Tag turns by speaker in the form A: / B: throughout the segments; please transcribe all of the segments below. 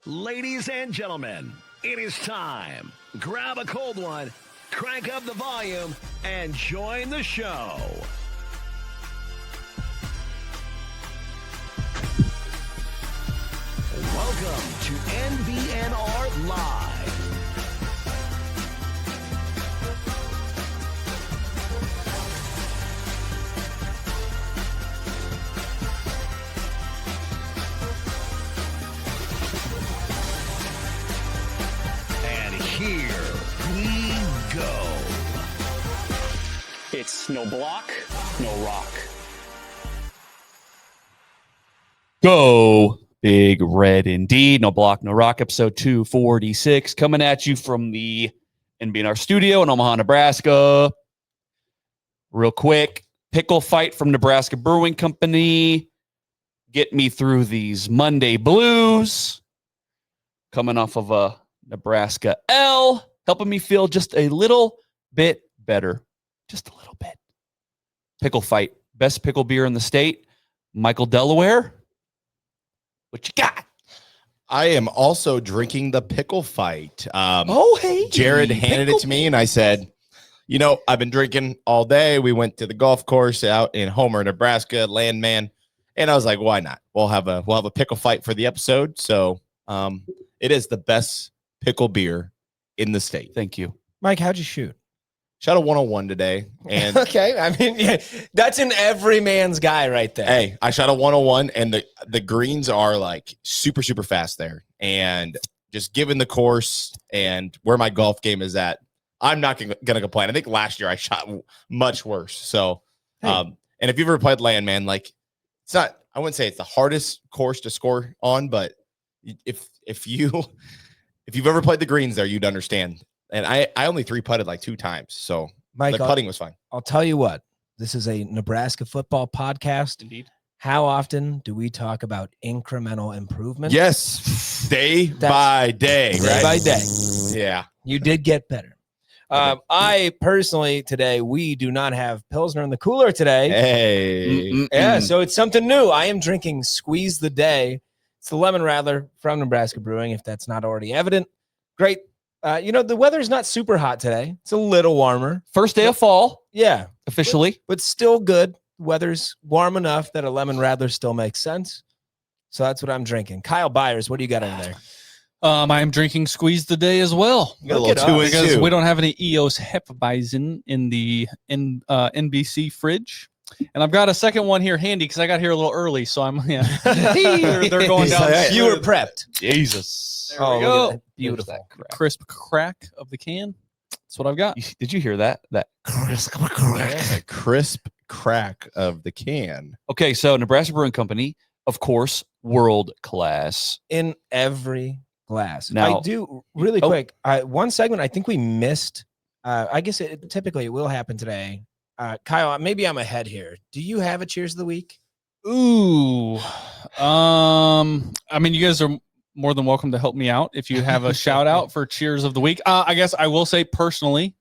A: Ladies and gentlemen, it is time. Grab a cold one, crank up the volume, and join the show. Welcome to NBNR Live. And here we go.
B: It's no block, no rock.
C: Go Big Red indeed. No block, no rock. Episode 246 coming at you from the NBNR studio in Omaha, Nebraska. Real quick, pickle fight from Nebraska Brewing Company. Get me through these Monday blues. Coming off of a Nebraska L. Helping me feel just a little bit better. Just a little bit. Pickle fight. Best pickle beer in the state. Michael Delaware. What you got?
D: I am also drinking the pickle fight.
C: Hey.
D: Jared handed it to me, and I said, you know, I've been drinking all day. We went to the golf course out in Homer, Nebraska, Landman, and I was like, why not? We'll have a pickle fight for the episode. So it is the best pickle beer in the state.
C: Thank you.
E: Mike, how'd you shoot?
D: Shot a 101 today, and
E: Okay, I mean, yeah, that's an everyman's guy right there.
D: hey, I shot a 101, and the greens are like super, super fast there. And just given the course and where my golf game is at, I'm not going to complain. I think last year I shot much worse. So, and if you've ever played Landman, like it's not, I wouldn't say it's the hardest course to score on, but if you've ever played the greens there, you'd understand. And I only 3-putted like 2 times. So
E: Mike,
D: the putting was fine.
E: I'll tell you what, this is a Nebraska football podcast.
C: Indeed.
E: How often do we talk about incremental improvement?
D: Yes. Day by day,
E: Day
D: right?
E: by day.
D: Yeah.
E: You did get better. I personally today, we do not have Pilsner in the cooler today.
D: Hey.
E: Yeah, so it's something new. I am drinking Squeeze the Day. It's the Lemon Rattler from Nebraska Brewing, if that's not already evident. Great. The weather's not super hot today. It's a little warmer.
C: First day of fall,
E: Yeah,
C: officially.
E: but still good. Weather's warm enough that a lemon rattler still makes sense. So that's what I'm drinking. Kyle Byers, what do you got in there?
F: I am drinking Squeeze the Day as well.
D: You got a
E: Look
D: little
E: it up,
D: 2 and
F: Because
D: 2.
F: we don't have any EOS Hefeweizen in the NBC fridge. And I've got a second one here handy because I got here a little early. So I'm, they're going down.
E: You were prepped.
C: Jesus.
F: There we
E: look
F: go.
E: at that. Beautiful.
F: Crisp crack of the can. That's what I've got.
C: Did you hear that? That crisp crack.
D: A crisp crack of the can.
C: Okay, so Nebraska Brewing Company, of course, world class.
E: In every glass.
C: Now-
E: I do really quick. One segment I think we missed. I guess typically it will happen today. Kyle, maybe I'm ahead here. Do you have a cheers of the week?
F: Ooh. I mean, you guys are more than welcome to help me out if you have a shout out for cheers of the week. I guess I will say personally,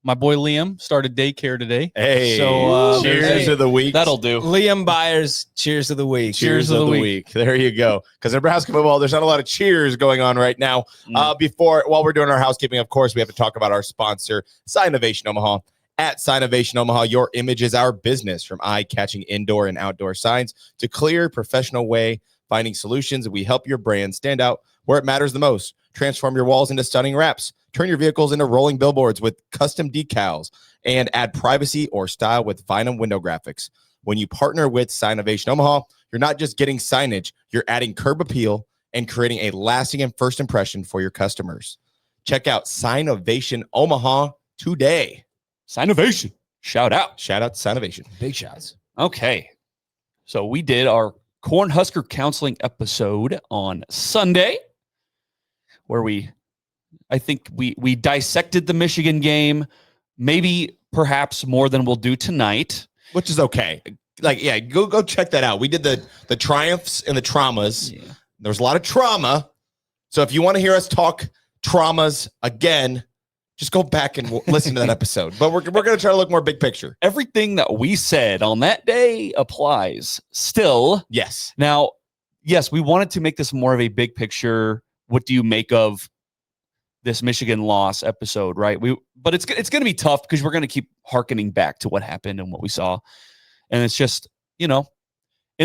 F: my boy Liam started daycare today.
D: Hey,
F: So,
D: cheers of the week.
C: That'll do.
E: Liam Byers, cheers of the week.
D: Cheers of the week. There you go. Because Nebraska football, there's not a lot of cheers going on right now. While we're doing our housekeeping, of course, we have to talk about our sponsor, Signovation Omaha. At Signovation Omaha, your image is our business. From eye-catching indoor and outdoor signs to clear, professional way finding solutions, we help your brand stand out where it matters the most. Transform your walls into stunning wraps. Turn your vehicles into rolling billboards with custom decals, and add privacy or style with Vinum window graphics. When you partner with Signovation Omaha, you're not just getting signage, you're adding curb appeal and creating a lasting and first impression for your customers. Check out Signovation Omaha today.
C: Signovation. Shout out.
D: Shout out to Signovation.
E: Big shots.
C: Okay. So we did our Cornhusker counseling episode on Sunday, where I think we dissected the Michigan game, maybe perhaps more than we'll do tonight.
D: Which is okay. Like, yeah, go check that out. We did the triumphs and the traumas.
C: Yeah.
D: There was a lot of trauma. So if you want to hear us talk traumas again, just go back and listen to that episode. But we're going to try to look more big picture.
C: Everything that we said on that day applies still.
D: Yes.
C: Now, yes, we wanted to make this more of a big picture what do you make of this Michigan loss episode, right? But it's going to be tough because we're going to keep hearkening back to what happened and what we saw. And it's just, in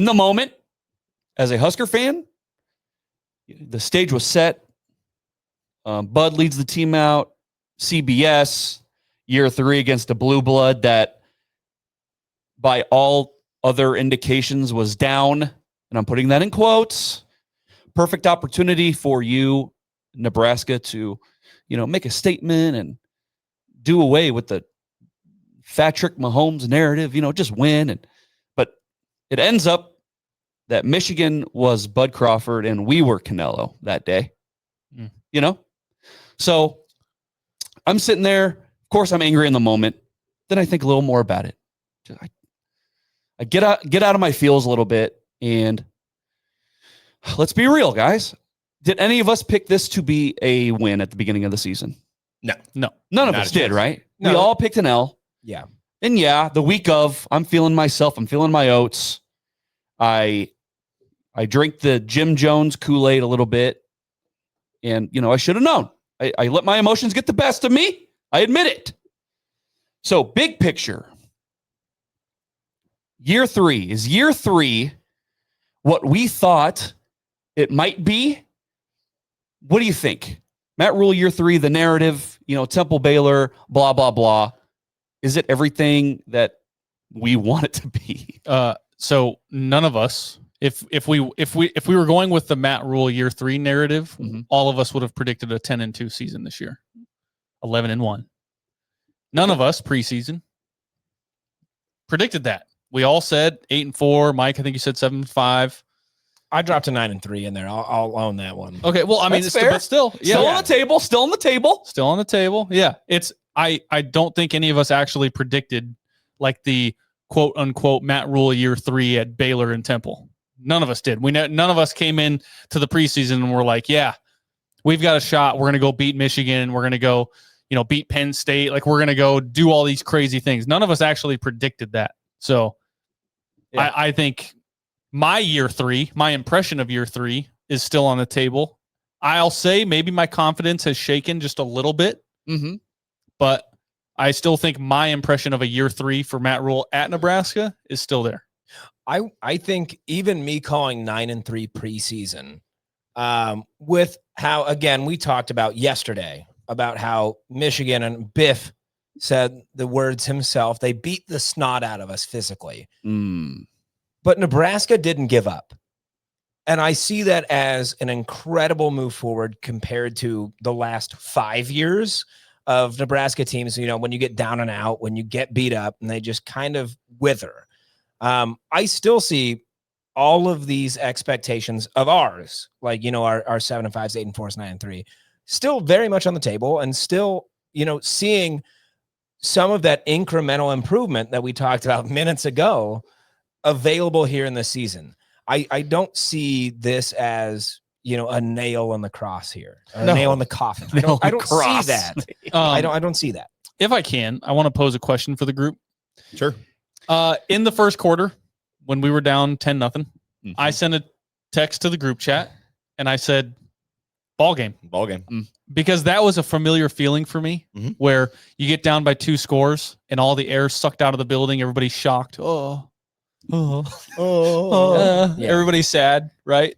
C: the moment, as a Husker fan, the stage was set. Bud leads the team out. CBS, year 3 against a blue blood that by all other indications was down. And I'm putting that in quotes. Perfect opportunity for you, Nebraska, to, make a statement and do away with the Patrick Mahomes narrative, just win. But it ends up that Michigan was Bud Crawford and we were Canelo that day, So I'm sitting there. Of course, I'm angry in the moment. Then I think a little more about it. I get out of my feels a little bit. And let's be real, guys. Did any of us pick this to be a win at the beginning of the season?
D: No.
C: None of us did, right?
E: No.
C: We all picked an L.
E: Yeah.
C: And the week of, I'm feeling myself. I'm feeling my oats. I drink the Jim Jones Kool-Aid a little bit. And, I should have known. I let my emotions get the best of me. I admit it. So, big picture. Year 3. Is year 3 what we thought it might be? What do you think? Matt Rule, year 3, the narrative, Temple Baylor, blah, blah, blah. Is it everything that we want it to be?
F: So none of us, if we were going with the Matt Rule year 3 narrative, all of us would have predicted a 10-2 season this year, 11-1. None of us preseason predicted that. We all said 8-4. Mike, I think you said 7-5.
E: I dropped a 9-3 in there. I'll own that one.
F: Okay, well, I mean,
C: That's fair.
F: But still,
C: Still on the table. Still on the table.
F: Still on the table. Yeah, I don't think any of us actually predicted like the quote unquote Matt Rule year 3 at Baylor and Temple. None of us did. None of us came in to the preseason and were like, yeah, we've got a shot. We're going to go beat Michigan. We're going to go, beat Penn State. Like we're going to go do all these crazy things. None of us actually predicted that. So I think my year 3, my impression of year 3 is still on the table. I'll say maybe my confidence has shaken just a little bit, but I still think my impression of a year 3 for Matt Rule at Nebraska is still there.
E: I think even me calling 9-3 preseason, with how, again, we talked about yesterday about how Michigan and Biff said the words himself, they beat the snot out of us physically. But Nebraska didn't give up. And I see that as an incredible move forward compared to the last 5 years of Nebraska teams. When you get down and out, when you get beat up and they just kind of wither. I still see all of these expectations of ours, like, our 7-5s, 8-4s, 9-3, still very much on the table and still, seeing some of that incremental improvement that we talked about minutes ago available here in the season. I don't see this as, a nail in the cross here, a nail in the coffin. I don't see that. I don't see that.
F: If I can, I want to pose a question for the group.
D: Sure.
F: In the first quarter, when we were down 10-0, I sent a text to the group chat and I said, ball game. Because that was a familiar feeling for me, where you get down by 2 scores and all the air sucked out of the building. Everybody's shocked. Everybody's sad, right?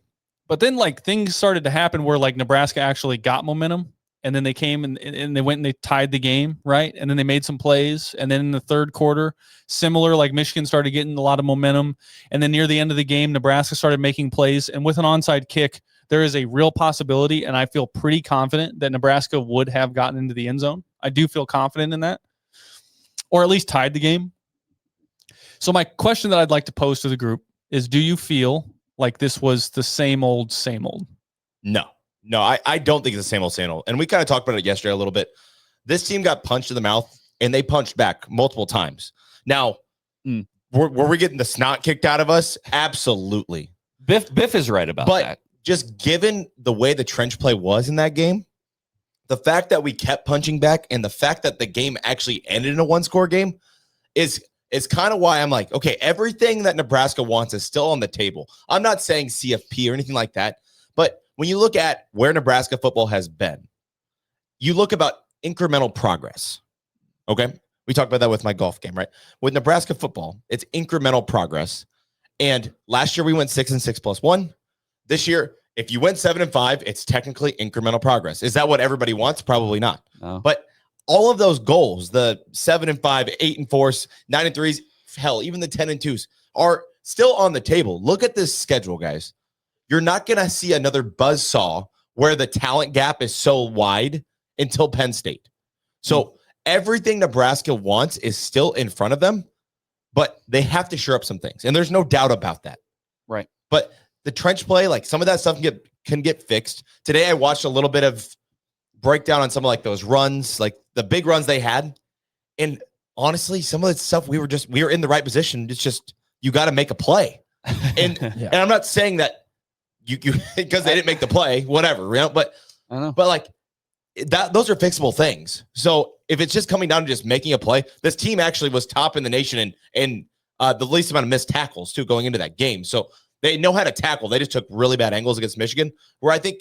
F: But then things started to happen where Nebraska actually got momentum, and then they came and they went and they tied the game, right? And then they made some plays, and then in the third quarter, similar, Michigan started getting a lot of momentum, and then near the end of the game, Nebraska started making plays, and with an onside kick, there is a real possibility, and I feel pretty confident that Nebraska would have gotten into the end zone. I do feel confident in that, or at least tied the game. So my question that I'd like to pose to the group is, do you feel like this was the same old, same old?
D: No, I don't think it's the same old. And we kind of talked about it yesterday a little bit. This team got punched in the mouth and they punched back multiple times. Now, were we getting the snot kicked out of us? Absolutely.
C: Biff is right about that.
D: Just given the way the trench play was in that game, the fact that we kept punching back and the fact that the game actually ended in a 1-score game is kind of why I'm like, okay, everything that Nebraska wants is still on the table. I'm not saying CFP or anything like that, but when you look at where Nebraska football has been, you look about incremental progress. Okay. We talked about that with my golf game, right? With Nebraska football, it's incremental progress. And last year we went 6-6 plus 1. This year, if you went 7-5, it's technically incremental progress. Is that what everybody wants? Probably not.
C: No.
D: But all of those goals, the 7-5, 8-4, 9-3s, hell, even the 10-2s are still on the table. Look at this schedule, guys. You're not going to see another buzzsaw where the talent gap is so wide until Penn State. So everything Nebraska wants is still in front of them, but they have to shore up some things. And there's no doubt about that.
C: Right.
D: But the trench play, like some of that stuff can get fixed. Today I watched a little bit of breakdown on some of like those runs, like the big runs they had. And honestly, some of the stuff we were in the right position. It's just you got to make a play. And and I'm not saying that you because they didn't make the play, whatever, you know, but
C: I know.
D: But like that, those are fixable things. So if it's just coming down to just making a play, this team actually was top in the nation and the least amount of missed tackles too going into that game. So they know how to tackle. They just took really bad angles against Michigan, where I think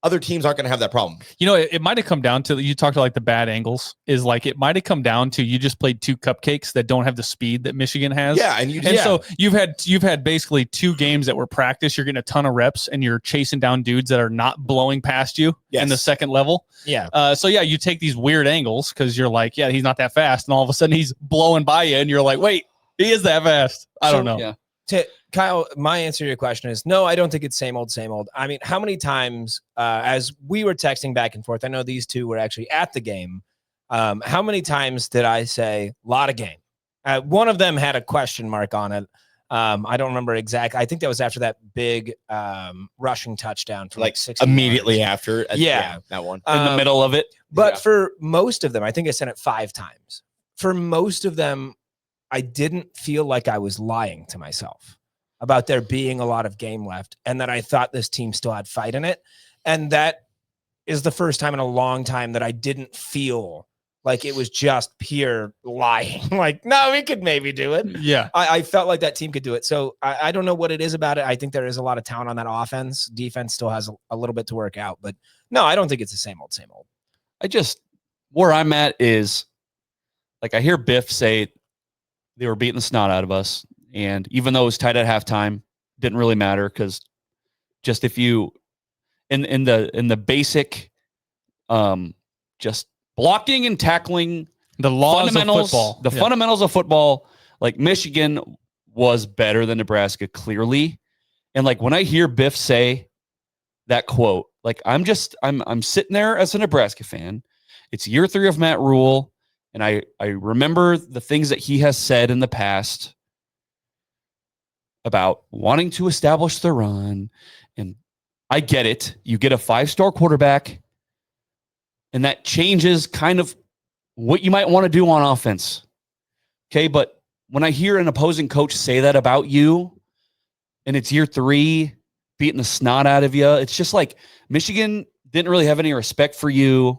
D: other teams aren't going to have that problem.
F: You know, it might have come down to, you talked about like the bad angles, is like it might have come down to you just played two cupcakes that don't have the speed that Michigan has.
D: Yeah,
F: so you've had basically 2 games that were practice. You're getting a ton of reps and you're chasing down dudes that are not blowing past you in the second level.
E: Yeah.
F: So yeah, you take these weird angles because you're like, yeah, he's not that fast, and all of a sudden he's blowing by you, and you're like, wait, he is that fast. I don't know.
C: Yeah.
E: Kyle, my answer to your question is no, I don't think it's same old, same old. I mean, how many times, as we were texting back and forth, I know these two were actually at the game. How many times did I say, lot of game? One of them had a question mark on it. I don't remember exactly. I think that was after that big rushing touchdown for like 60
D: immediately
E: yards.
D: after.
E: Yeah,
D: that one.
C: In the middle of it.
E: But for most of them, I think I sent it 5 times. For most of them, I didn't feel like I was lying to myself about there being a lot of game left and that I thought this team still had fight in it. And that is the first time in a long time that I didn't feel like it was just pure lying. Like, no, we could maybe do it.
F: Yeah.
E: I felt like that team could do it. So I don't know what it is about it. I think there is a lot of talent on that offense. Defense still has a little bit to work out. But no, I don't think it's the same old, same old.
C: Where I'm at is, like, I hear Biff say they were beating the snot out of us. And even though it was tight at halftime, didn't really matter, because just if you in the basic just blocking and tackling,
F: the laws
C: fundamentals,
F: of football.
C: fundamentals of football, like Michigan was better than Nebraska, clearly. And like when I hear Biff say that quote, like I'm sitting there as a Nebraska fan. It's year 3 of Matt Rule, and I remember the things that he has said in the past about wanting to establish the run. And I get it. You get a 5-star quarterback, and that changes kind of what you might want to do on offense. Okay. But when I hear an opposing coach say that about you, and it's year 3, beating the snot out of you, it's just like Michigan didn't really have any respect for you.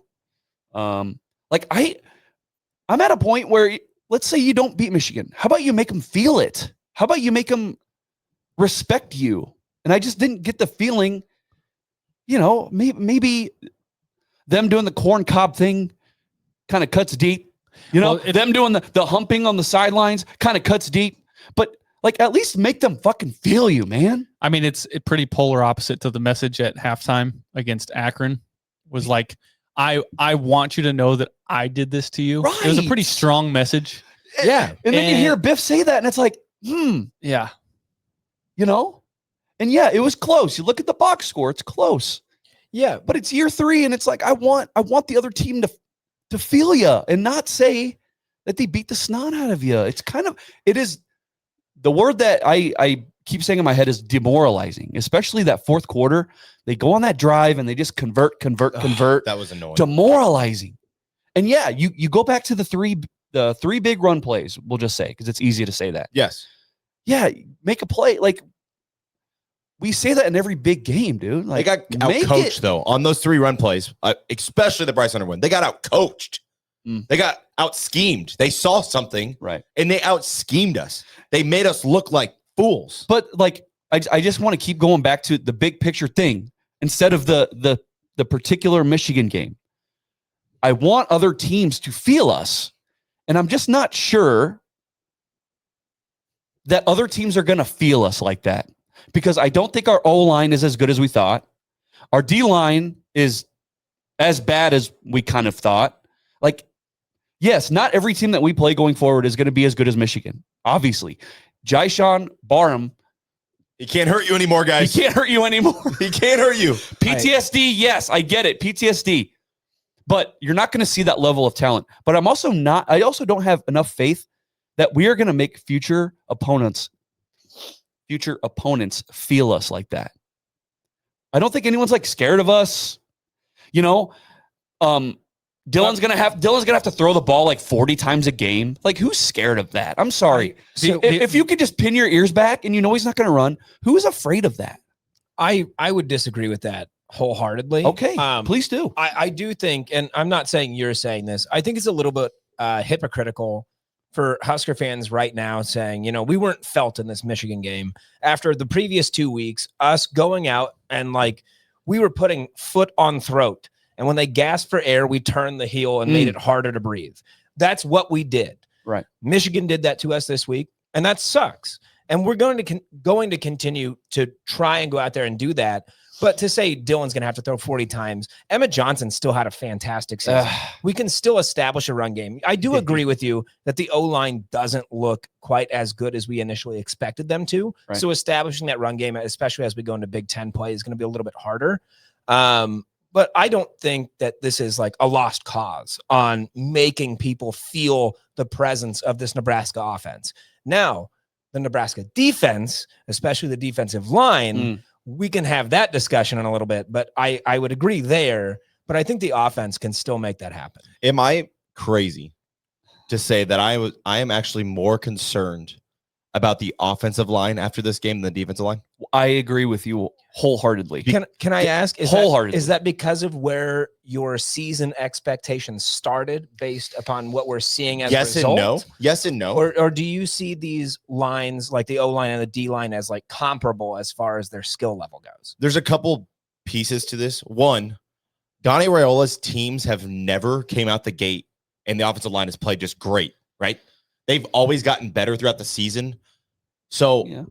C: Like I'm at a point where, let's say you don't beat Michigan. How about you make them feel it? How about you make them respect you? And I just didn't get the feeling, maybe them doing the corn cob thing kind of cuts deep. Them doing the humping on the sidelines kind of cuts deep. But like, at least make them fucking feel you, man.
F: I mean, it's pretty polar opposite to the message at halftime against Akron. Was like, I want you to know that I did this to you. Right. It was a pretty strong message.
C: Yeah. And then you hear Biff say that, and it's like,
F: yeah.
C: And yeah, it was close. You look at the box score, it's close.
E: Yeah.
C: But it's year 3, and it's like, I want the other team to feel you and not say that they beat the snot out of you. It is the word that I keep saying in my head is demoralizing, especially that fourth quarter. They go on that drive and they just convert.
D: That was annoying.
C: Demoralizing. And yeah, you go back to the three big run plays, we'll just say, because it's easy to say that.
D: Yes.
C: Yeah, make a play. Like, we say that in every big game, dude. Like,
D: they got out-coached, though, on those 3 run plays, especially the Bryce Hunter one. They got out-coached. They got out-schemed. They saw something,
C: right,
D: and they out-schemed us. They made us look like fools.
C: But, like, I just want to keep going back to the big picture thing instead of the particular Michigan game. I want other teams to feel us, and I'm just not sure that other teams are going to feel us like that, because I don't think our O-line is as good as we thought. Our D-line is as bad as we kind of thought. Like, yes, not every team that we play going forward is going to be as good as Michigan, obviously. Jyshawn Barham,
D: he can't hurt you anymore, guys.
C: he can't hurt you anymore.
D: He can't hurt you.
C: PTSD, yes, I get it. PTSD. But you're not going to see that level of talent. But I also don't have enough faith that we are going to make future opponents feel us like that. I don't think anyone's like scared of us. You know, Dylan's gonna have to throw the ball like 40 times a game. Like, who's scared of that? I'm sorry. If you could just pin your ears back and you know he's not going to run, who is afraid of that?
E: I would disagree with that wholeheartedly.
C: Okay, please do.
E: I do think, and I'm not saying you're saying this, I think it's a little bit hypocritical for Husker fans right now saying, you know, we weren't felt in this Michigan game after the previous 2 weeks, us going out and like we were putting foot on throat. And when they gasped for air, we turned the heel and made it harder to breathe. That's what we did.
C: Right.
E: Michigan did that to us this week, and that sucks. And we're going to continue to try and go out there and do that. But to say Dylan's going to have to throw 40 times, Emmett Johnson still had a fantastic season. We can still establish a run game. I do agree with you that the O-line doesn't look quite as good as we initially expected them to. Right. So establishing that run game, especially as we go into Big Ten play, is going to be a little bit harder. But I don't think that this is like a lost cause on making people feel the presence of this Nebraska offense. Now, the Nebraska defense, especially the defensive line, we can have that discussion in a little bit, but I would agree there. But I think the offense can still make that happen.
D: Am I crazy to say that I am actually more concerned about the offensive line after this game than the defensive line?
C: I agree with you wholeheartedly.
E: Can I ask, is
C: wholeheartedly.
E: That because of where your season expectations started based upon what we're seeing as a result?
D: Yes and no.
E: Or do you see these lines like the O-line and the D-line as like comparable as far as their skill level goes?
D: There's a couple pieces to this. One, Donnie Raiola's teams have never came out the gate and the offensive line has played just great, right? They've always gotten better throughout the season. So,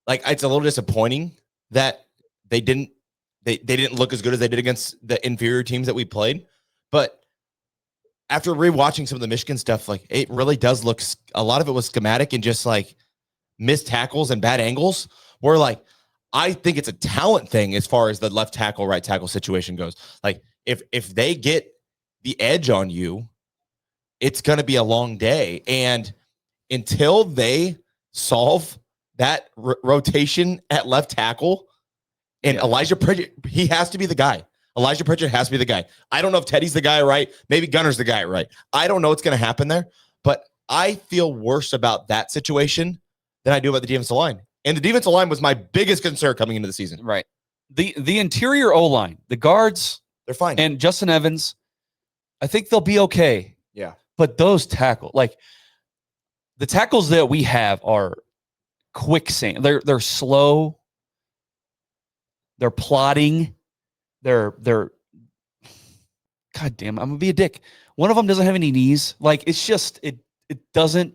D: like, it's a little disappointing that they didn't look as good as they did against the inferior teams that we played. But after rewatching some of the Michigan stuff, like, it really does look, a lot of it was schematic and just like missed tackles and bad angles. Where, like, I think it's a talent thing as far as the left tackle, right tackle situation goes. Like, if they get the edge on you, it's going to be a long day. And until they solve that rotation at left tackle, and Elijah Pritchett, he has to be the guy. Elijah Pritchett has to be the guy. I don't know if Teddy's the guy, right? Maybe Gunner's the guy, right? I don't know what's going to happen there, but I feel worse about that situation than I do about the defensive line. And the defensive line was my biggest concern coming into the season.
C: Right. The interior O-line, the guards,
D: they're fine.
C: And Justin Evans, I think they'll be okay.
D: Yeah.
C: But those tackles, like the tackles that we have are quicksand. They're slow. They're plodding. They're God damn, I'm gonna be a dick. One of them doesn't have any knees. Like, it's just it doesn't,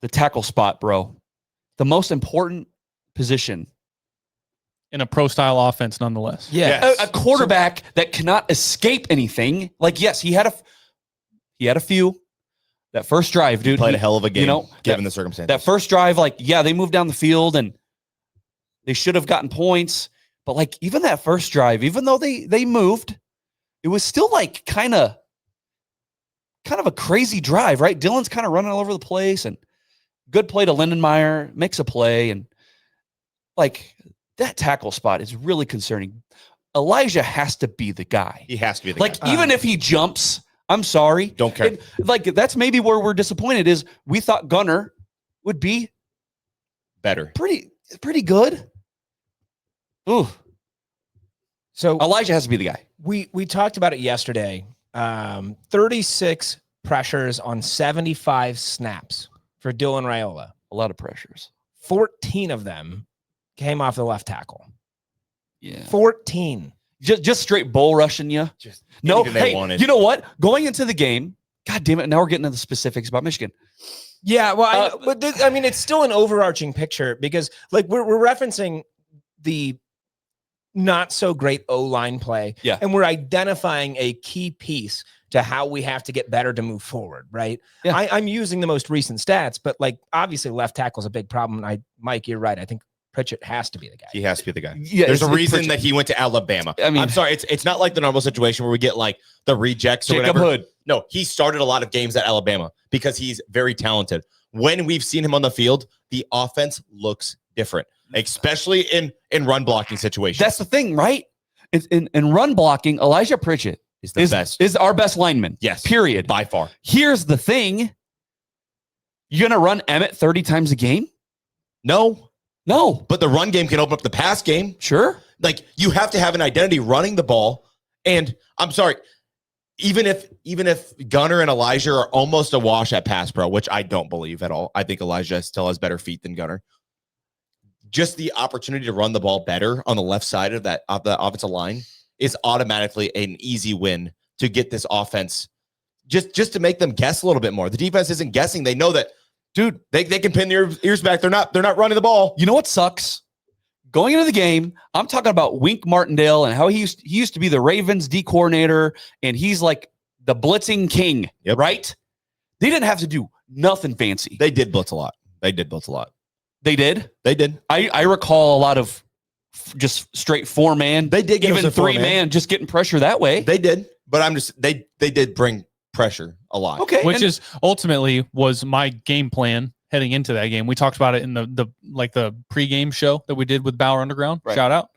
C: the tackle spot, bro. The most important position
F: in a pro style offense, nonetheless.
C: Yeah. A quarterback that cannot escape anything. Like, yes, he had a few. That first drive, dude.
D: Played a hell of a game,
C: you know,
D: given the circumstances.
C: That first drive, like, yeah, they moved down the field and they should have gotten points. But, like, even that first drive, even though they moved, it was still, like, kind of a crazy drive, right? Dylan's kind of running all over the place, and good play to Lindenmeyer, makes a play. And, like, that tackle spot is really concerning. Elijah has to be the guy.
D: He has to be the guy.
C: Like, even if he jumps, I'm sorry.
D: Don't care.
C: Like, that's maybe where we're disappointed is we thought Gunner would be
D: better.
C: Pretty good. Ooh.
E: So
C: Elijah has to be the guy.
E: We talked about it yesterday. 36 pressures on 75 snaps for Dylan Raiola.
C: A lot of pressures.
E: 14 of them came off the left tackle.
C: Yeah.
E: 14.
C: Just straight bull rushing you.
D: Just
C: No,
D: anything they
C: hey,
D: wanted.
C: you know what? Going into the game, God damn it, now we're getting into the specifics about Michigan.
E: Yeah, well, but I mean, it's still an overarching picture because, like, we're referencing the not so great O-line play, and we're identifying a key piece to how we have to get better to move forward, right?
C: Yeah.
E: I'm using the most recent stats, but like obviously left tackle is a big problem. Mike, you're right. I think Pritchett has to be the guy.
D: He has to be the guy.
C: Yeah,
D: There's a
C: it's
D: reason
C: Pritchett.
D: that he went to Alabama.
C: I mean,
D: I'm sorry, it's not like the normal situation where we get like the rejects or
C: Jacob
D: whatever.
C: Hood.
D: No, he started a lot of games at Alabama because he's very talented. When we've seen him on the field, the offense looks different, especially in run blocking situations.
C: That's the thing, right? In run blocking, Elijah Pritchett
D: is the best.
C: Is our best lineman.
D: Yes.
C: Period.
D: By far.
C: Here's the thing. You're going to run Emmett 30 times a game?
D: No.
C: But
D: the run game can open up the pass game.
C: Sure.
D: Like, you have to have an identity running the ball. And I'm sorry, even if Gunner and Elijah are almost a wash at pass pro, which I don't believe at all. I think Elijah still has better feet than Gunner. Just the opportunity to run the ball better on the left side of the offensive line is automatically an easy win to get this offense just to make them guess a little bit more. The defense isn't guessing. They know that, dude, they can pin their ears back. They're not running the ball.
C: You know what sucks? Going into the game, I'm talking about Wink Martindale and how he used to be the Ravens D coordinator, and he's like the blitzing king, right? They didn't have to do nothing fancy.
D: They did blitz a lot. They did.
C: I recall a lot of just straight 4-man.
D: They did give
C: even
D: us a
C: 3-man, just getting pressure that way.
D: They did, but they did bring pressure a lot.
C: Okay,
F: which is ultimately was my game plan heading into that game. We talked about it in the pregame show that we did with Bauer Underground.
C: Right.
F: Shout out.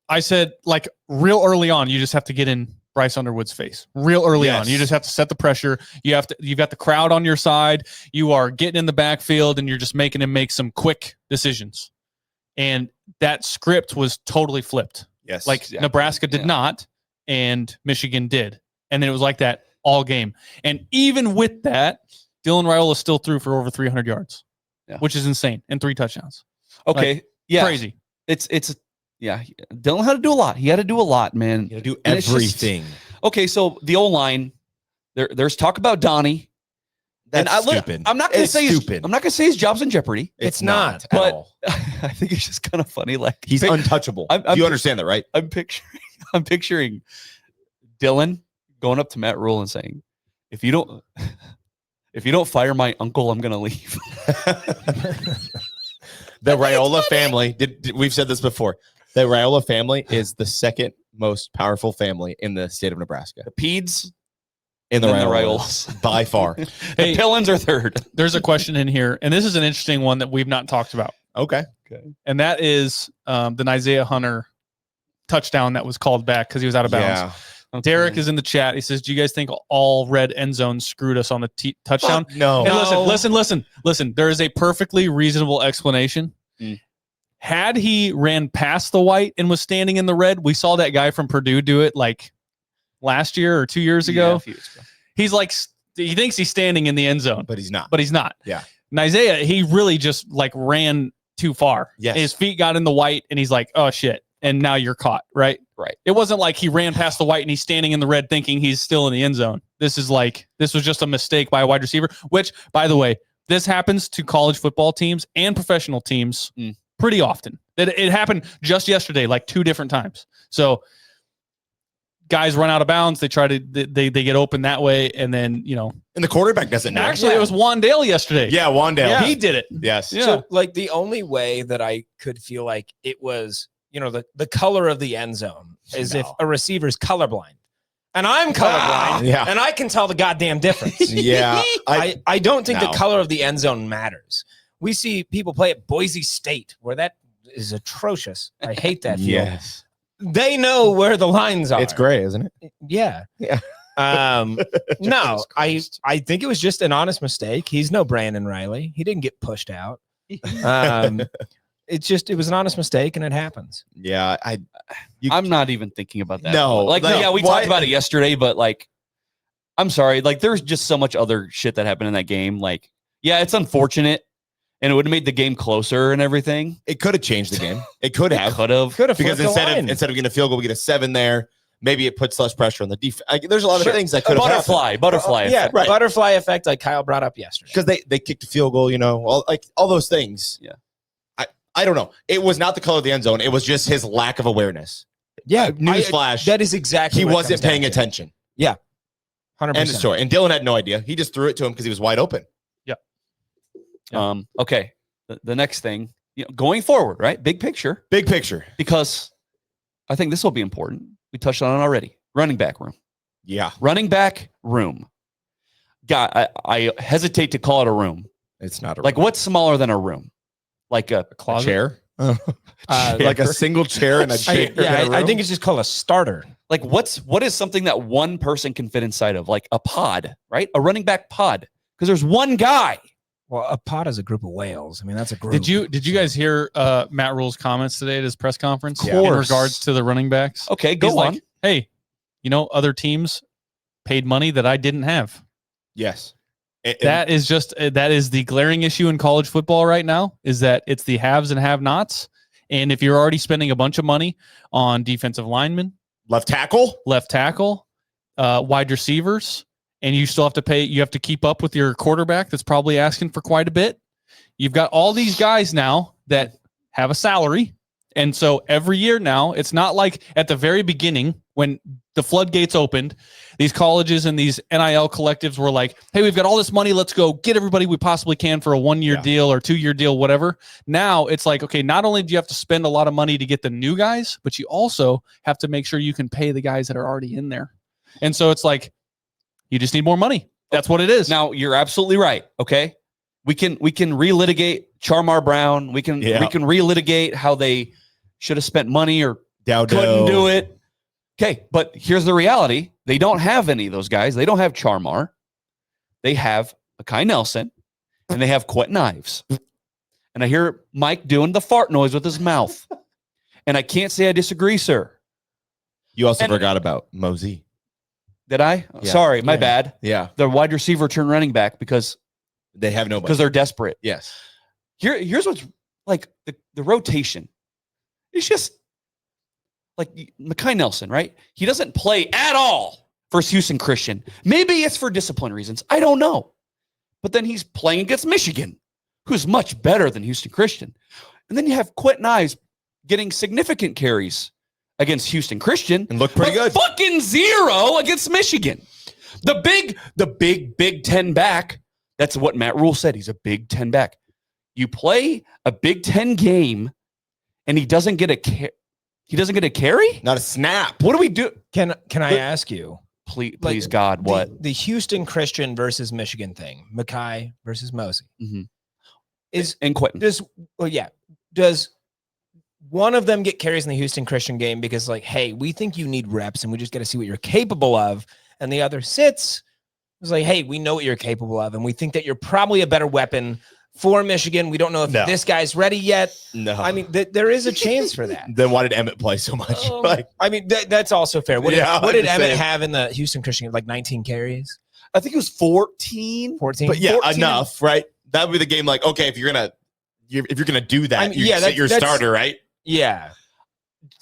F: I said, like, real early on, you just have to get in Bryce Underwood's face real early on. You just have to set the pressure. You've got the crowd on your side. You are getting in the backfield and you're just making him make some quick decisions. And that script was totally flipped.
D: Yes.
F: Like Nebraska did not, and Michigan did. And then it was like that all game. And even with that, Dylan Raiola still threw for over 300 yards, which is insane, and 3 touchdowns.
C: Okay.
F: Like, crazy.
C: Dylan had to do a lot. He had to do a lot, man.
D: You had to do everything.
C: Okay, so the O-line, there's talk about Donnie.
D: That's stupid.
C: I'm not going to say his job's in jeopardy.
D: It's not at
C: but
D: all.
C: I think it's just kind of funny. Like,
D: he's untouchable. You understand that, right?
C: I'm picturing Dylan going up to Matt Rule and saying, if you don't fire my uncle, I'm going to leave.
D: The Raiola family, we've said this before. The Raiola family is the second most powerful family in the state of Nebraska.
C: The Peds
D: in the
C: and
D: Raiolas by far.
C: The Pillins are third.
F: There's a question in here, and this is an interesting one that we've not talked about.
D: Okay.
F: And that is the Isaiah Hunter touchdown that was called back because he was out of bounds.
C: Okay.
F: Derek is in the chat. He says, do you guys think all red end zones screwed us on the touchdown?
D: No.
F: And listen. There is a perfectly reasonable explanation. Had he ran past the white and was standing in the red, we saw that guy from Purdue do it like last year or 2 years ago.
C: Yeah, a few years ago.
F: He's like, he thinks he's standing in the end zone,
D: But he's not.
F: Yeah. And Isaiah, he really just like ran too far.
D: Yes.
F: His feet got in the white and he's like, oh shit. And now you're caught, right?
C: Right.
F: It wasn't like he ran past the white and he's standing in the red thinking he's still in the end zone. This was just a mistake by a wide receiver, which, by the way, this happens to college football teams and professional teams pretty often. It happened just yesterday, like 2 different times. So guys run out of bounds. They try to they get open that way, and then
D: And the quarterback doesn't know.
F: Actually, it was Wandale yesterday.
D: Yeah, Wandale.
F: Yeah. He did it.
D: Yes.
F: Yeah.
E: So, like, the only way that I could feel like it was, the color of the end zone is if a receiver's colorblind. And I'm colorblind,
D: Yeah.
E: and I can tell the goddamn difference.
D: Yeah.
E: I don't think
D: No.
E: the color of the end zone matters. We see people play at Boise State, where that is atrocious. I hate that field.
D: Yes.
E: They know where the lines are.
D: It's gray, isn't it?
E: Yeah.
D: Yeah.
E: No, I think it was just an honest mistake. He's no Brandon Riley. He didn't get pushed out. It was an honest mistake, and it happens.
D: Yeah.
C: I'm not even thinking about that.
D: No.
C: We talked about it yesterday, but like, I'm sorry. Like, there's just so much other shit that happened in that game. Like, yeah, it's unfortunate. and it would have made the game closer and everything.
D: It could have changed the game. It could have.
C: Could have.
D: Because instead of getting a field goal, we get a 7 there. Maybe it puts less pressure on the defense. There's a lot of things that could have happened.
C: Butterfly
E: Yeah,
C: effect.
D: Right.
E: butterfly effect, like Kyle brought up yesterday.
D: Because they kicked a field goal, all those things.
C: Yeah.
D: I don't know. It was not the color of the end zone. It was just his lack of awareness.
E: Yeah,
D: Newsflash.
E: that is exactly.
D: He
E: what it
D: wasn't
E: comes down
D: paying
E: to.
D: attention.
E: 100%.
D: End of story. And Dylan had no idea. He just threw it to him because he was wide open.
C: Okay. The next thing, going forward, right? Big picture,
D: Big picture.
C: because I think this will be important. We touched on it already. Running back room.
D: Yeah.
C: Running back room. God, I hesitate to call it a room.
D: It's not a
C: Like, what's smaller than a room? Like a
F: Closet?
D: chair.
E: Uh,
D: Like a single chair and a chair.
E: I think it's just called a starter.
C: Like, what is something that one person can fit inside of? Like a pod, right? A running back pod. Because there's one guy.
E: Well, a pod is a group of whales. I mean, that's a group.
F: Did you guys hear Matt Rule's comments today at his press conference
D: Of
F: in
D: course.
F: regards to the running backs?
C: Okay, go
F: He's
C: on.
F: like, hey, other teams paid money that I didn't have.
D: Yes.
F: That is the glaring issue in college football right now, is that it's the haves and have-nots. And if you're already spending a bunch of money on defensive linemen,
D: left tackle.
F: left tackle, wide receivers, and you still have to pay, you have to keep up with your quarterback that's probably asking for quite a bit. You've got all these guys now that have a salary. And so every year now, it's not like at the very beginning when the floodgates opened, these colleges and these NIL collectives were like, hey, we've got all this money. Let's go get everybody we possibly can for a 1-year deal or 2-year deal, whatever. Now it's like, okay, not only do you have to spend a lot of money to get the new guys, but you also have to make sure you can pay the guys that are already in there. And so it's like, you just need more money. That's what it is.
C: Now, you're absolutely right. Okay. We can relitigate Charmar Brown. We can relitigate how they should have spent money or couldn't do it. Okay, but here's the reality. They don't have any of those guys. They don't have Charmar. They have Akai Nelson, and they have Quentin Ives. And I hear Mike doing the fart noise with his mouth. And I can't say I disagree, sir.
D: You also forgot about Mosey.
C: Did I?
D: Yeah.
C: Sorry, my bad.
D: Yeah.
C: The wide receiver turned running back because
D: They have nobody.
C: they're desperate.
D: Yes.
C: Here's what's like the rotation. It's just like Mekhi Nelson, right? He doesn't play at all versus Houston Christian. Maybe it's for discipline reasons. I don't know. But then he's playing against Michigan, who's much better than Houston Christian. And then you have Quentin Ives getting significant carries against Houston Christian.
D: And look pretty good.
C: Fucking 0 against Michigan. The big Big Ten back. That's what Matt Rule said. He's a Big Ten back. You play a Big Ten game and he doesn't get a carry?
D: Not a snap.
C: What do we do?
E: Can I ask you?
C: Please, God, what?
E: The Houston Christian versus Michigan thing, Mekhi versus Mosey,
C: And Quentin.
E: Does one of them get carries in the Houston Christian game because, like, hey, we think you need reps and we just got to see what you're capable of, and the other sits was like, hey, we know what you're capable of, and we think that you're probably a better weapon for Michigan. We don't know if this guy's ready yet.
D: No.
E: I mean, there is a chance for that.
D: Then why did Emmett play so much?
E: I mean, that's also fair. What did
D: I'm
E: Emmett
D: just saying.
E: have in the Houston Christian game? Like 19 carries?
C: I think it was 14.
E: 14?
D: But yeah,
C: 14.
D: enough, right? That would be the game. Like, okay, if you're gonna do that,
E: I mean,
D: you
E: yeah,
D: sit your
E: that's-
D: starter, right?
E: Yeah.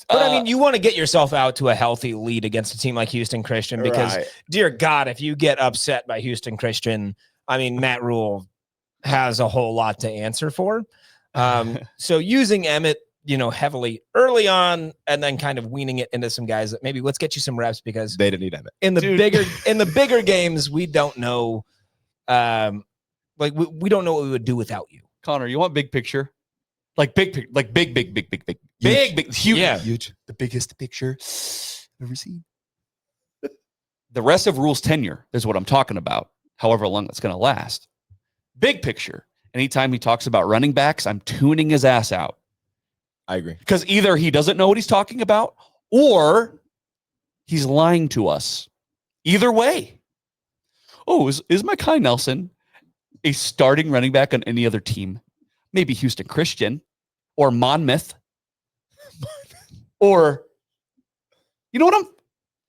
E: But I mean, you want to get yourself out to a healthy lead against a team like Houston Christian because,
D: Right.
E: dear God, if you get upset by Houston Christian, I mean, Matt Rule has a whole lot to answer for. So using Emmett, heavily early on and then kind of weaning it into some guys that maybe let's get you some reps because
D: They didn't need Emmett.
E: in the bigger games, we don't know. We don't know what we would do without you.
C: Connor, you want big picture? Like big, huge,
E: Yeah.
C: huge, the biggest picture I've ever seen. The rest of Rule's tenure is what I'm talking about. However long that's going to last. Big picture. Anytime he talks about running backs, I'm tuning his ass out
D: I agree.
C: because either he doesn't know what he's talking about or he's lying to us. Either way. Oh, is Mekhi Nelson a starting running back on any other team? Maybe Houston Christian or Monmouth or, you know what I'm,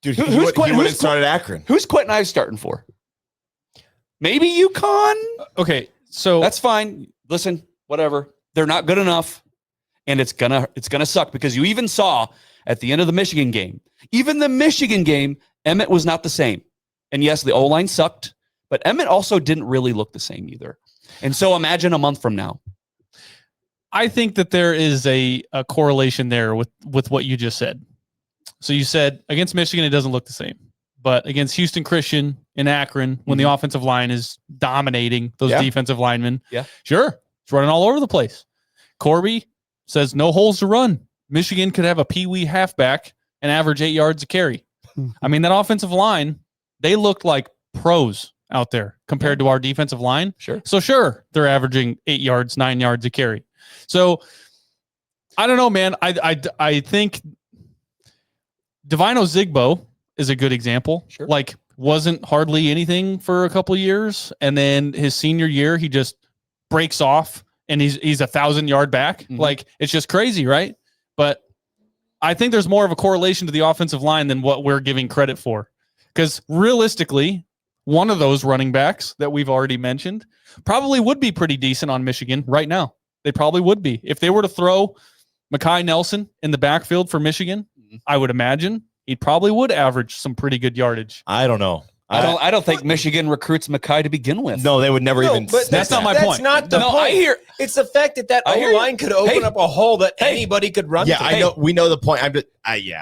D: Dude,
C: Who's
D: he wouldn't
C: Quentin-
D: start at Akron.
C: who's Quentin Ives starting for? Maybe UConn?
F: Okay, so
C: That's fine. Listen, whatever. They're not good enough, and it's gonna suck because you even saw at the end of the Michigan game, even the Michigan game, Emmett was not the same. And yes, the O-line sucked, but Emmett also didn't really look the same either. And so imagine a month from now.
F: I think that there is a correlation there with what you just said. So you said against Michigan, it doesn't look the same. But against Houston Christian in Akron, when the offensive line is dominating those defensive linemen, sure, it's running all over the place. Corby says no holes to run. Michigan could have a peewee halfback and average 8 yards a carry. I mean, that offensive line, they looked like pros out there compared to our defensive line.
C: Sure.
F: So sure, they're averaging 8 yards, 9 yards a carry. So I don't know, man. I think Divino Zigbo is a good example.
C: Sure.
F: Like, wasn't hardly anything for a couple of years, and then his senior year, he just breaks off and he's 1,000-yard back. Like, it's just crazy, right? But I think there's more of a correlation to the offensive line than what we're giving credit for. Because realistically, one of those running backs that we've already mentioned probably would be pretty decent on Michigan right now. They probably would be. If they were to throw Mekhi Nelson in the backfield for Michigan, I would imagine he probably would average some pretty good yardage.
D: I don't know.
C: I don't think Michigan recruits Mekhi to begin with.
D: No, they would never even.
E: But
F: that's not my point.
E: That's not the point.
C: I hear.
E: It's the fact that
C: I hear
E: O-line could open up a hole that anybody could run
D: Yeah,
E: through.
D: I know. We know the point. I'm just.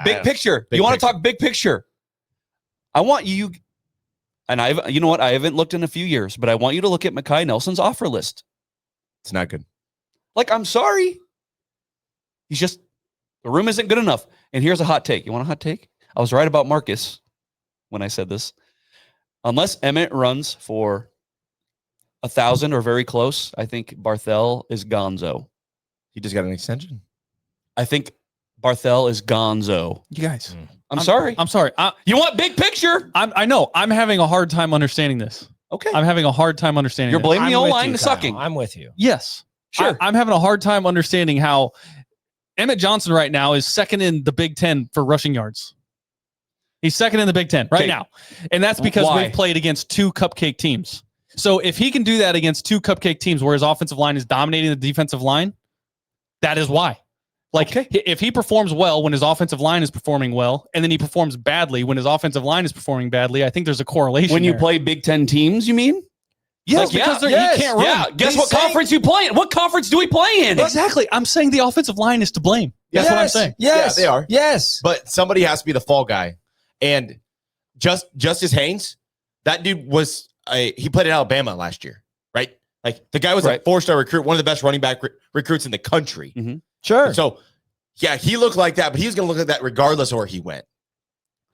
C: Big picture.
D: Big
C: You want to
D: picture.
C: talk big picture? I want you, and you know what? I haven't looked in a few years, but I want you to look at Mekhi Nelson's offer list.
D: It's not good.
C: Like, I'm sorry. He's just, the room isn't good enough. And here's a hot take. You want a hot take? I was right about Marcus when I said this. Unless Emmett runs for 1,000 or very close, I think Barthel is gonzo.
D: He just got an extension.
C: I think Barthel is gonzo.
F: You guys.
C: I'm sorry.
F: I'm sorry.
C: You want big picture?
F: I know. I'm having a hard time understanding this.
C: Okay.
F: I'm having a hard time understanding
C: You're
F: this.
C: blaming the
E: I'm with
C: O-line
E: you,
C: to
E: Kyle.
C: sucking.
E: I'm with you.
F: Yes.
C: Sure.
F: I'm having a hard time understanding how Emmett Johnson right now is second in the Big Ten for rushing yards. He's second in the Big Ten right now. And that's because
C: Why?
F: we've played against two cupcake teams. So if he can do that against two cupcake teams where his offensive line is dominating the defensive line, that is why. Like, if he performs well when his offensive line is performing well, and then he performs badly when his offensive line is performing badly, I think there's a correlation
C: When you
F: there.
C: play Big Ten teams, you mean?
F: Yes,
C: Like,
F: because
C: yeah,
F: he can't run.
C: Yeah, guess
E: He's
C: what
E: saying-
C: conference you play in? What conference do we play in?
F: Exactly. I'm saying the offensive line is to blame. That's what I'm saying.
E: Yes,
D: Yeah, they are.
E: Yes.
D: But somebody has to be the fall guy. And Justice Haynes, that dude was he played at Alabama last year, right? Like, the guy was a 4-star recruit, one of the best running back recruits in the country.
E: Sure.
D: So, yeah, he looked like that, but he was going to look like that regardless of where he went.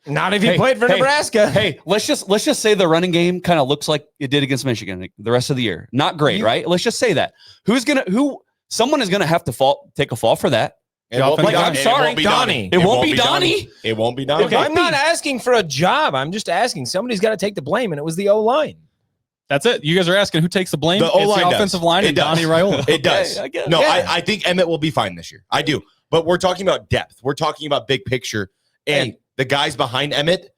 E: Not if he played for Nebraska.
C: Hey, let's just say the running game kind of looks like it did against Michigan the rest of the year. Not great, right? Let's just say that. Someone is gonna have to take a fall for that.
D: It won't be
C: I'm
D: Donnie.
C: sorry,
D: It won't be
E: Donnie.
C: It won't be Donnie.
D: It won't be Donnie.
C: Okay.
E: I'm not asking for a job. I'm just asking. Somebody's got to take the blame, and it was the O-line.
F: That's it. You guys are asking who takes the blame?
D: The
F: It's
D: O-line
F: the
D: does.
F: offensive line
D: It
F: and
D: does.
F: Donnie Raiola.
D: It does.
C: Okay, I guess.
D: No,
E: Yeah.
D: I think Emmett will be fine this year. I do. But we're talking about depth. We're talking about big picture. And
E: Hey.
D: the guys behind Emmett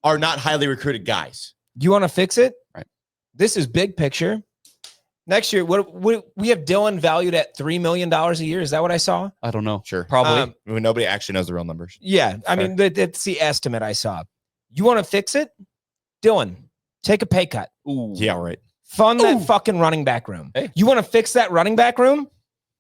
D: are not highly recruited guys.
E: You want to fix it?
C: Right.
E: This is big picture. Next year, what we have Dylan valued at $3 million a year. Is that what I saw?
C: I don't know.
D: Sure.
C: Probably.
D: Nobody actually knows the real numbers.
E: Yeah. I mean, that's the estimate I saw. You want to fix it? Dylan, take a pay cut.
C: Ooh.
D: Yeah, right.
E: Fund that fucking running back room.
C: Hey.
E: You want to fix that running back room?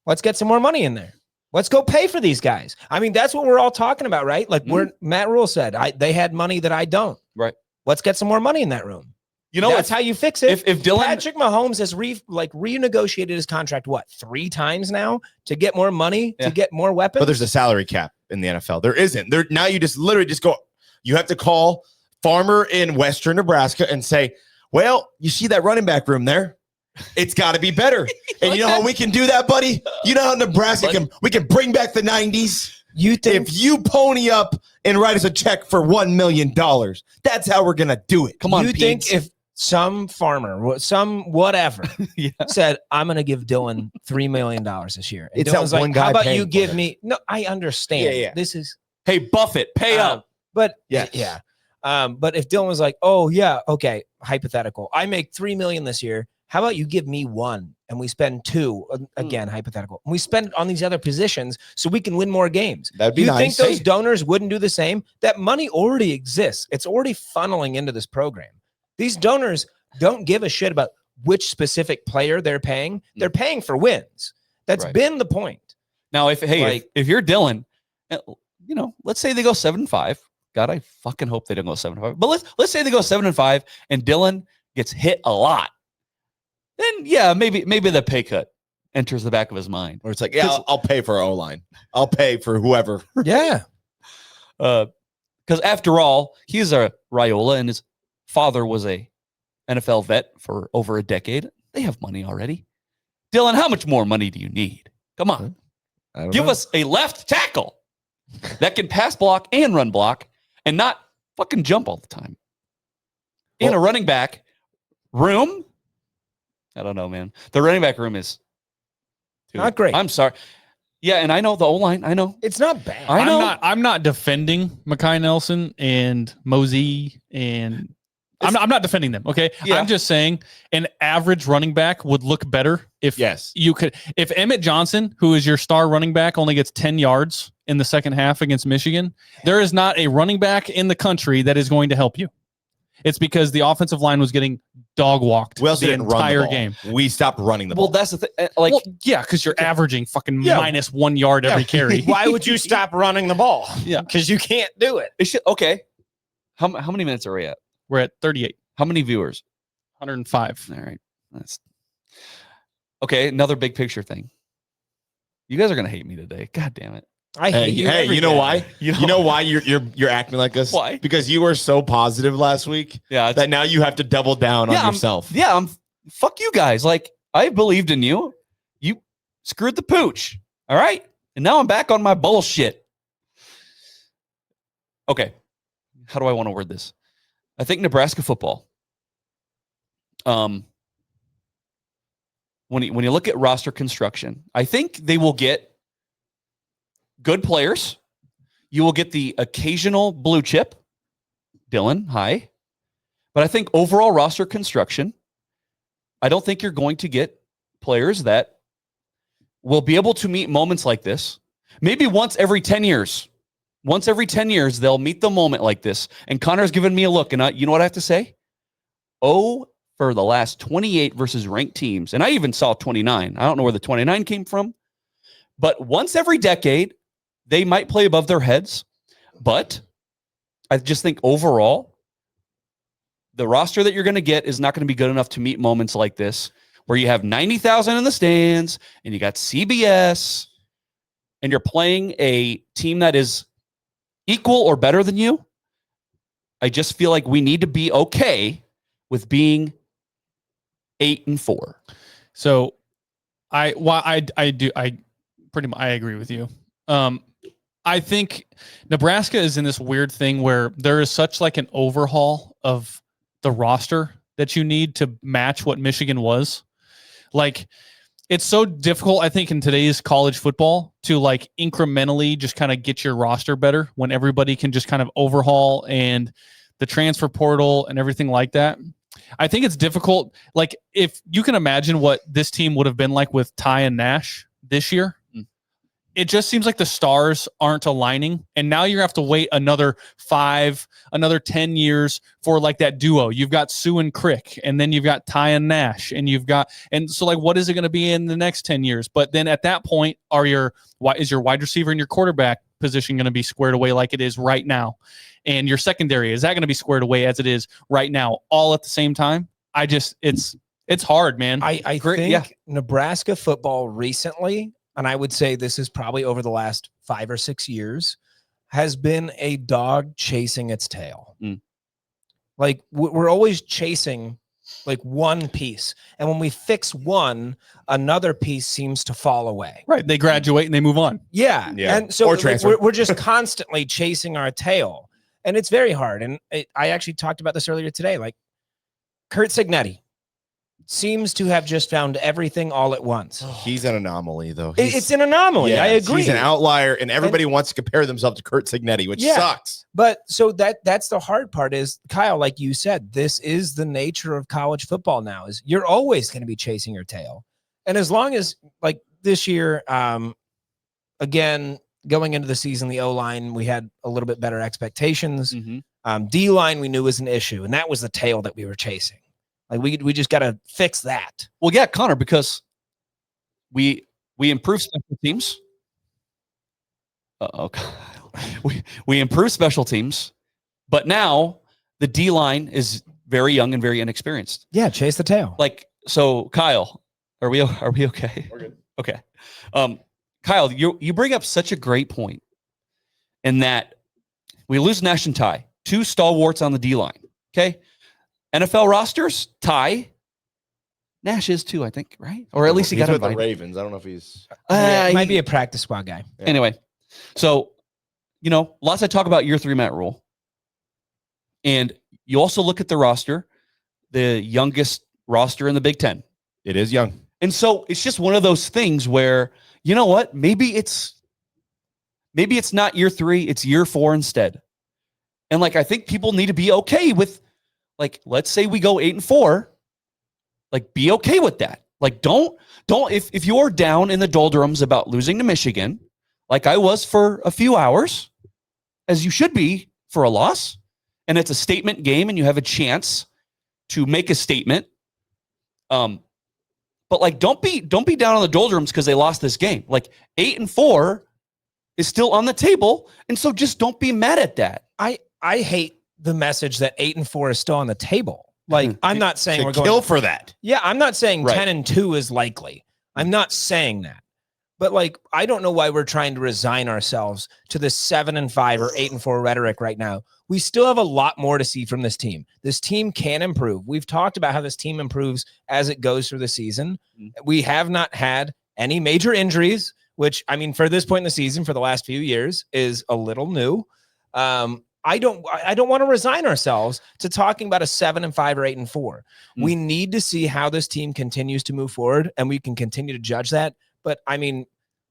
E: Let's get some more money in there. Let's go pay for these guys. I mean, that's what we're all talking about, right? Like Matt Rule said, they had money that I don't.
C: Right.
E: Let's get some more money in that room.
C: You know,
E: That's how you fix it.
C: if Dylan,
E: Patrick Mahomes has renegotiated his contract, 3 times now to get more money, to get more weapons?
D: But there's a salary cap in the NFL. There isn't. Now you just literally just go, you have to call Farmer in Western Nebraska and say, well, you see that running back room there? It's got to be better. And you know how we can do that, buddy? You know how Nebraska we can bring back the 90s?
E: You think
D: If you pony up and write us a check for $1 million, that's how we're going to do it.
C: come on,
E: you think
C: Pete's.
E: if some farmer, some whatever, said, I'm going to give Dylan $3 million this year. And
D: It's that
E: Dylan's
D: one
E: like,
D: guy
E: how about
D: paying
E: you
D: for
E: give
D: it.
E: me? No, I understand.
D: Yeah.
E: This is,
C: Hey, Buffett, pay up.
E: but
D: Yes.
E: yeah. But if Dylan was like, oh yeah, okay, hypothetical, I make $3 million this year. How about you give me one and we spend two, again, hypothetical, and we spend it on these other positions so we can win more games?
D: That'd be
E: You
D: nice.
E: think those donors wouldn't do the same? That money already exists. It's already funneling into this program. These donors don't give a shit about which specific player they're paying. They're paying for wins. That's
C: Right.
E: been the point.
C: Now, if you're Dylan, let's say they go 7-5. God, I fucking hope they don't go 7-5. But let's say they go 7-5 and Dylan gets hit a lot. Then yeah, maybe the pay cut enters the back of his mind.
D: Where it's like, yeah, I'll pay for O-line. I'll pay for whoever.
E: Yeah.
C: Because after all, he's a Raiola and his father was a NFL vet for over a decade. They have money already. Dylan, how much more money do you need? Come on. Give us a left tackle that can pass block and run block and not fucking jump all the time. And a running back room. I don't know, man. The running back room is
E: not great.
C: I'm sorry. Yeah, and I know the O-line. I know.
E: It's not bad.
C: I know.
F: I'm not defending Mekhi Nelson and Mosey and I'm not defending them. Okay.
C: Yeah.
F: I'm just saying an average running back would look better if if Emmett Johnson, who is your star running back, only gets 10 yards in the second half against Michigan. There is not a running back in the country that is going to help you. It's because the offensive line was getting dog walked the entire game.
D: We stopped running the ball.
C: Well, that's the thing.
F: Yeah, because you're averaging fucking minus 1 yard every carry.
E: Why would you stop running the ball?
F: Yeah.
E: Because you can't do it.
C: Okay. How many minutes are we at?
F: We're at 38.
C: How many viewers?
F: 105.
C: All right. That's okay. Another big picture thing. You guys are gonna hate me today. God damn it.
E: I hate you.
D: Hey, you know why? You know why you're acting like this?
C: Why?
D: Because you were so positive last week.
C: Yeah.
D: That now you have to double down on yourself.
C: Fuck you guys. Like, I believed in you. You screwed the pooch. All right. And now I'm back on my bullshit. Okay. How do I want to word this? I think Nebraska football. When you look at roster construction, I think they will get good players. You will get the occasional blue chip. Dylan, hi. But I think overall roster construction, I don't think you're going to get players that will be able to meet moments like this. Maybe once every 10 years. Once every 10 years, they'll meet the moment like this. And Connor's given me a look, and you know what I have to say? Oh, for the last 28 versus ranked teams. And I even saw 29. I don't know where the 29 came from. But once every decade, they might play above their heads. But I just think overall, the roster that you're going to get is not going to be good enough to meet moments like this, where you have 90,000 in the stands, and you got CBS, and you're playing a team that is equal or better than you. I just feel like we need to be okay with being 8-4.
F: So I agree with you. I think Nebraska is in this weird thing where there is such like an overhaul of the roster that you need to match what Michigan was. Like, it's so difficult, I think, in today's college football to like incrementally just kind of get your roster better when everybody can just kind of overhaul and the transfer portal and everything like that. I think it's difficult. Like, if you can imagine what this team would have been like with Ty and Nash this year, it just seems like the stars aren't aligning. And now you have to wait another 10 years for like that duo. You've got Sue and Crick, and then you've got Ty and Nash, and so like, what is it going to be in the next 10 years? But then at that point, is your wide receiver and your quarterback position going to be squared away like it is right now? And your secondary, is that going to be squared away as it is right now, all at the same time? It's hard, man.
E: I think Nebraska football recently, and I would say this is probably over the last 5 or 6 years, has been a dog chasing its tail. Like, we're always chasing like one piece. And when we fix one, another piece seems to fall away.
F: Right. They graduate and they move on.
E: Yeah. And so we're just constantly chasing our tail. And it's very hard. And I actually talked about this earlier today. Like, Kurt Cignetti, seems to have just found everything all at once.
D: He's an anomaly, though.
E: It's an anomaly. I
D: Yes,
E: agree.
D: He's an outlier, and everybody wants to compare themselves to Kurt Signetti, which sucks.
E: But so that's the hard part is, Kyle, like you said, this is the nature of college football now, is you're always going to be chasing your tail. And as long as, like this year, again, going into the season, the O-line, we had a little bit better expectations. D-line we knew was an issue, and that was the tail that we were chasing. Like we just got to fix that.
C: Well, yeah, Connor, because we improved special teams. We improved special teams, but now the D line is very young and very inexperienced.
E: Yeah, chase the tail.
C: Like, so Kyle, are we okay?
D: We're good.
C: Okay. Kyle, you bring up such a great point in that we lose Nash and Ty, 2 stalwarts on the D line. Okay. NFL rosters, Ty. Nash is too, I think, right? Or at least he got
D: with the
C: invited.
D: Ravens. I don't know if he's.
E: He might be a practice squad guy.
D: Yeah.
C: Anyway, so, lots of talk about year 3 Matt Rule. And you also look at the roster, the youngest roster in the Big Ten.
D: It is young.
C: And so it's just one of those things where, you know what? Maybe it's not year 3, it's year 4 instead. And I think people need to be okay with, let's say we go 8-4, be okay with that. Don't if you're down in the doldrums about losing to Michigan, like I was for a few hours, as you should be for a loss, and it's a statement game and you have a chance to make a statement. But don't be down on the doldrums because they lost this game. 8-4 is still on the table, and so just don't be mad at that.
E: I hate the message that 8-4 is still on the table. I'm not saying we're going
D: kill for that.
E: Yeah, I'm not saying
C: Right.
E: 10-2 is likely. I'm not saying that. But I don't know why we're trying to resign ourselves to the 7-5 or 8-4 rhetoric right now. We still have a lot more to see from this team. This team can improve. We've talked about how this team improves as it goes through the season. We have not had any major injuries, which, for this point in the season, for the last few years, is a little new. I don't want to resign ourselves to talking about a 7-5 or 8-4. We need to see how this team continues to move forward, and we can continue to judge that. But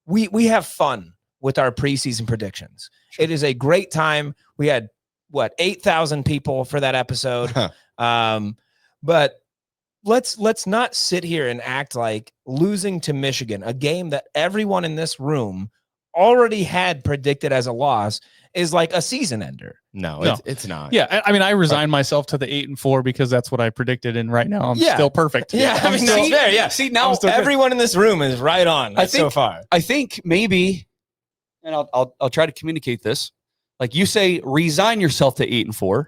E: we have fun with our preseason predictions. Sure. It is a great time. We had 8,000 people for that episode. But let's not sit here and act like losing to Michigan, a game that everyone in this room already had predicted as a loss, is like a season ender.
D: No. It's not.
F: Yeah, I resigned myself to the 8-4 because that's what I predicted, and right now I'm still perfect.
E: Yeah,
F: I'm still
E: that's fair. Yeah,
C: See, now
E: everyone in this room is right on so far.
C: I think maybe, and I'll try to communicate this. You say, resign yourself to 8-4,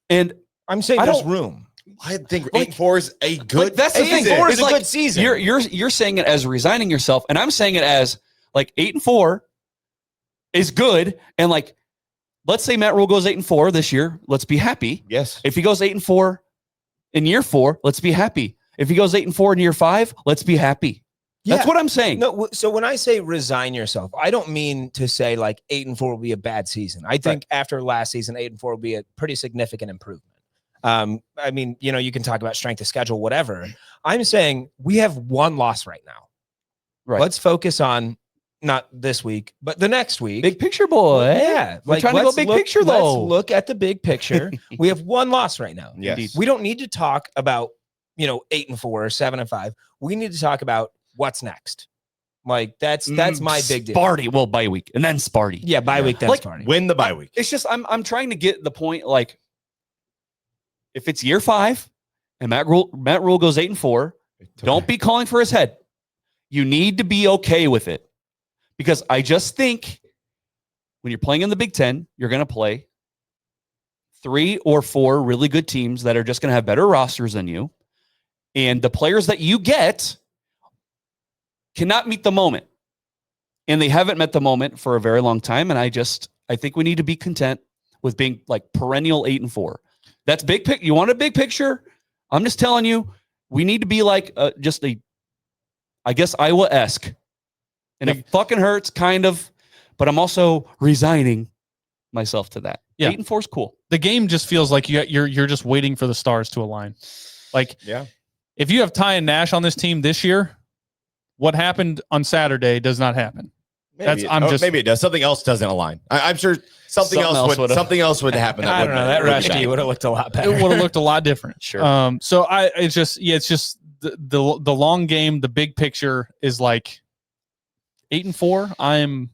C: and
E: I'm saying there's room.
D: I think 8-4 is a good.
C: That's the thing.
E: 8-4 is a good season.
C: You're saying it as resigning yourself, and I'm saying it as 8-4 is good, and let's say Matt Rule goes 8-4 this year. Let's be happy.
D: Yes.
C: If he goes 8-4 in year 4, let's be happy. If he goes 8-4 in year 5, let's be happy. That's what I'm saying.
E: No, so when I say resign yourself, I don't mean to say 8-4 will be a bad season. I think after last season, 8-4 will be a pretty significant improvement. You can talk about strength of schedule, whatever. I'm saying we have one loss right now.
C: Right.
E: Let's focus on not this week, but the next week.
C: Big picture, boy.
E: Yeah.
C: We're trying to go big picture, though.
E: Let's look at the big picture. We have one loss right now.
D: Yes.
E: We don't need to talk about, 8-4 or 7-5. We need to talk about what's next. That's my big deal.
C: Sparty. Well, bye week and then Sparty.
E: Yeah, bye week, then Sparty.
D: Win the bye week.
C: It's just I'm trying to get the point. If it's year 5 and Matt Rule goes 8-4, don't be calling for his head. You need to be okay with it. Because I just think when you're playing in the Big Ten, you're going to play 3 or 4 really good teams that are just going to have better rosters than you. And the players that you get cannot meet the moment. And they haven't met the moment for a very long time. And I think we need to be content with being perennial 8-4. That's big pick. You want a big picture? I'm just telling you, we need to be just I guess, Iowa-esque. And it fucking hurts, kind of, but I'm also resigning myself to that.
F: Yeah.
C: 8-4 is cool.
F: The game just feels like you're just waiting for the stars to align.
D: Yeah.
F: if you have Ty and Nash on this team this year, what happened on Saturday does not happen.
D: Maybe it does. Something else doesn't align. I'm sure something else would happen.
E: I don't know. That rush D would have looked a lot better.
F: It would have looked a lot different.
C: Sure.
F: So it's just the long game. The big picture is like 8-4. I'm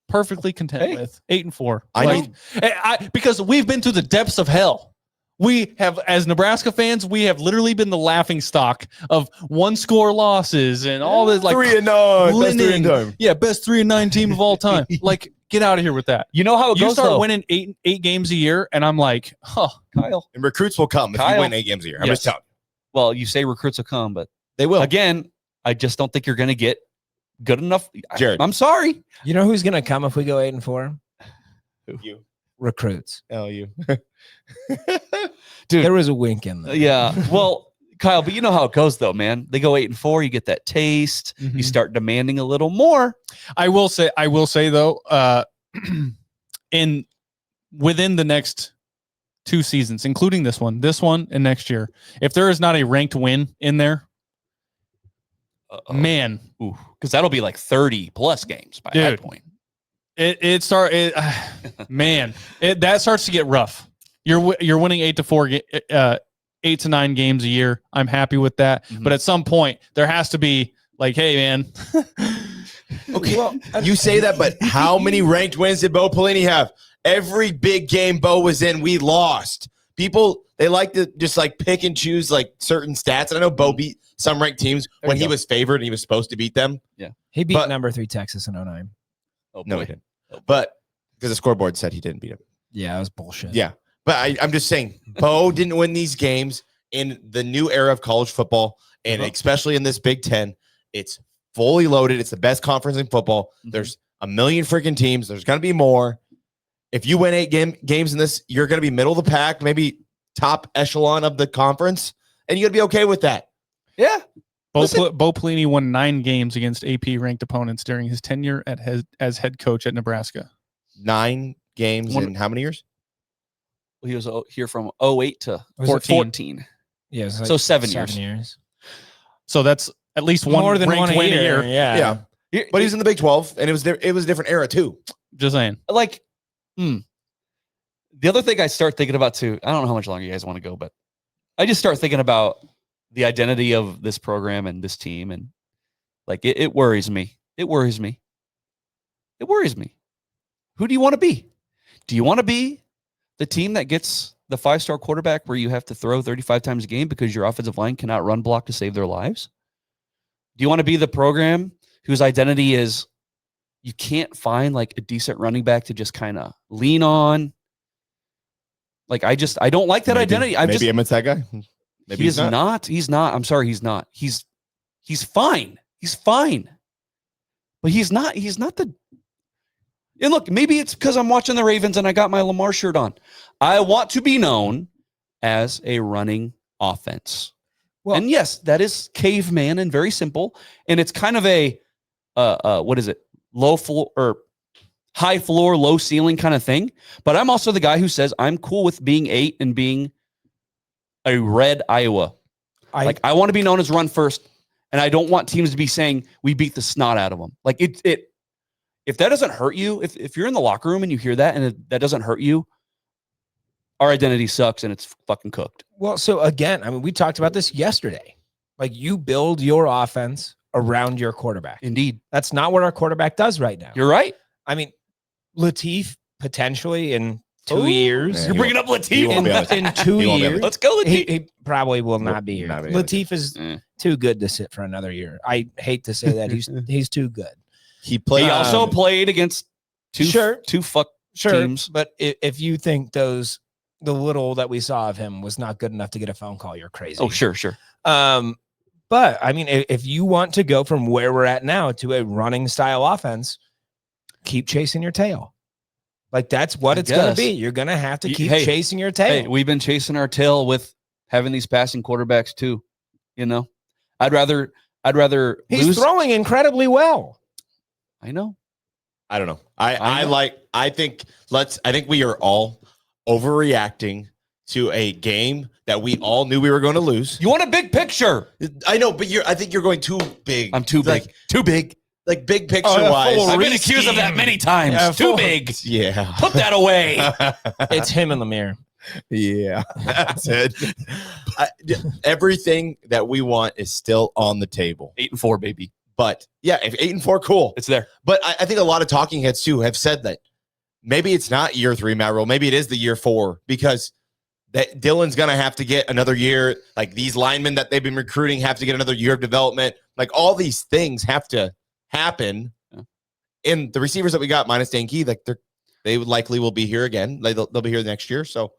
F: perfectly content with 8-4. Because we've been to the depths of hell. We have, as Nebraska fans, we have literally been the laughing stock of 1-score losses and all this, like
D: 3-9,
F: best 3-9 team of all time. Like, get out of here with that.
C: You know how it
F: You
C: goes,
F: start
C: though.
F: winning eight games a year, and I'm like, Kyle.
D: And recruits will come if you win 8 games a year. I'm just telling you.
C: Well, you say recruits will come, but
D: They will.
C: again, I just don't think you're going to get good enough.
D: Jared.
C: I'm sorry.
E: You know who's going to come if we go 8-4?
D: You.
E: Recruits.
D: Oh, you.
C: Dude.
E: There was a wink in there.
C: Yeah. Well, Kyle, but you know how it goes, though, man. They go 8-4. You get that taste.
F: Mhm.
C: You start demanding a little more.
F: I will say though, within the next 2 seasons, including this one and next year, if there is not a ranked win in there, man,
C: because that'll be like 30 plus games by
F: Dude.
C: that point.
F: that starts to get rough. You're winning 8-4, 8 to 9 games a year. I'm happy with that.
C: Mhm.
F: But at some point, there has to be like, hey, man.
D: Okay. Well, you say that, but how many ranked wins did Bo Pelini have? Every big game Bo was in, we lost. People, they like to just like pick and choose like certain stats. And I know Bo beat some ranked teams when he was favored and he was supposed to beat them.
E: He beat number 3 Texas in 09.
C: Oh,
D: No,
C: boy.
D: he didn't. But because the scoreboard said he didn't beat him.
E: Yeah, that was bullshit.
D: Yeah. But I'm just saying, Bo didn't win these games in the new era of college football, and especially in this Big Ten. It's fully loaded. It's the best conference in football. There's a million freaking teams. There's going to be more. If you win 8 games in this, you're going to be middle of the pack, maybe top echelon of the conference, and you're going to be okay with that. Yeah.
F: Bo Pelini won 9 games against AP ranked opponents during his tenure as head coach at Nebraska.
D: 9 games in how many years?
C: He was here from 08 to
E: Was it
C: 14.
E: Yeah, it was like
C: So 7
E: years.
F: So that's at least one
E: More than
F: ranked
E: one a
C: Uh,
F: win
E: year.
F: a year.
E: Yeah.
D: But he's in the Big 12, and it was a different era too.
F: Just saying.
C: Like, the other thing I start thinking about too, I don't know how much longer you guys want to go, but I just start thinking about the identity of this program and this team. And like, it worries me. It worries me. It worries me. Who do you want to be? Do you want to be the team that gets the 5-star quarterback where you have to throw 35 times a game because your offensive line cannot run block to save their lives? Do you want to be the program whose identity is you can't find like a decent running back to just kind of lean on? Like, I don't like that identity.
D: Maybe Emmett's that guy. Maybe
C: he's not. He's not. I'm sorry, he's not. He's fine. He's fine. But he's not the. And look, maybe it's because I'm watching the Ravens and I got my Lamar shirt on. I want to be known as a running offense.
E: Well,
C: and yes, that is caveman and very simple. And it's kind of a what is it? Low floor or high floor, low ceiling kind of thing. But I'm also the guy who says I'm cool with being 8 and being a red Iowa. I want to be known as run first, and I don't want teams to be saying we beat the snot out of them. Like it if that doesn't hurt you, if you're in the locker room and you hear that and that doesn't hurt you, our identity sucks and it's fucking cooked.
E: Well, so again, I mean, we talked about this yesterday. Like, you build your offense around your quarterback.
C: Indeed.
E: That's not what our quarterback does right now.
C: You're right.
E: I mean, Lateef potentially in 2 years.
C: You're bringing up Lateef.
E: In 2 years.
C: Let's go, Lateef.
E: He probably will not be here. Lateef is too good to sit for another year. I hate to say that. He's too good.
D: He played.
C: He also played against two teams.
E: But if you think the little that we saw of him was not good enough to get a phone call, you're crazy.
C: Oh, sure.
E: But I mean, if you want to go from where we're at now to a running style offense, keep chasing your tail. Like, that's what it's going to be. You're going to have to keep chasing your tail.
C: Hey, we've been chasing our tail with having these passing quarterbacks too. You know, I'd rather
E: he's throwing incredibly well.
C: I know.
D: I don't know. I think we are all overreacting to a game that we all knew we were going to lose.
C: You want a big picture?
D: I know, but I think you're going too big.
C: I'm too big.
D: Too big. Like big picture
E: yeah,
D: wise.
E: full
C: I've been accused of that many times.
E: Yeah,
C: Too big.
D: Yeah.
C: Put that away.
E: It's him in the mirror.
D: Yeah. That's it. Everything that we want is still on the table.
C: 8-4, baby.
D: But yeah, if 8-4, cool.
C: It's there.
D: But I think a lot of talking heads too have said that maybe it's not year 3, Matt Rule. Maybe it is the year 4 because that Dylan's going to have to get another year. Like these linemen that they've been recruiting have to get another year of development. Like all these things have to happen. Yeah. And the receivers that we got minus Dan Key, like they would likely will be here again. They'll be here next year. So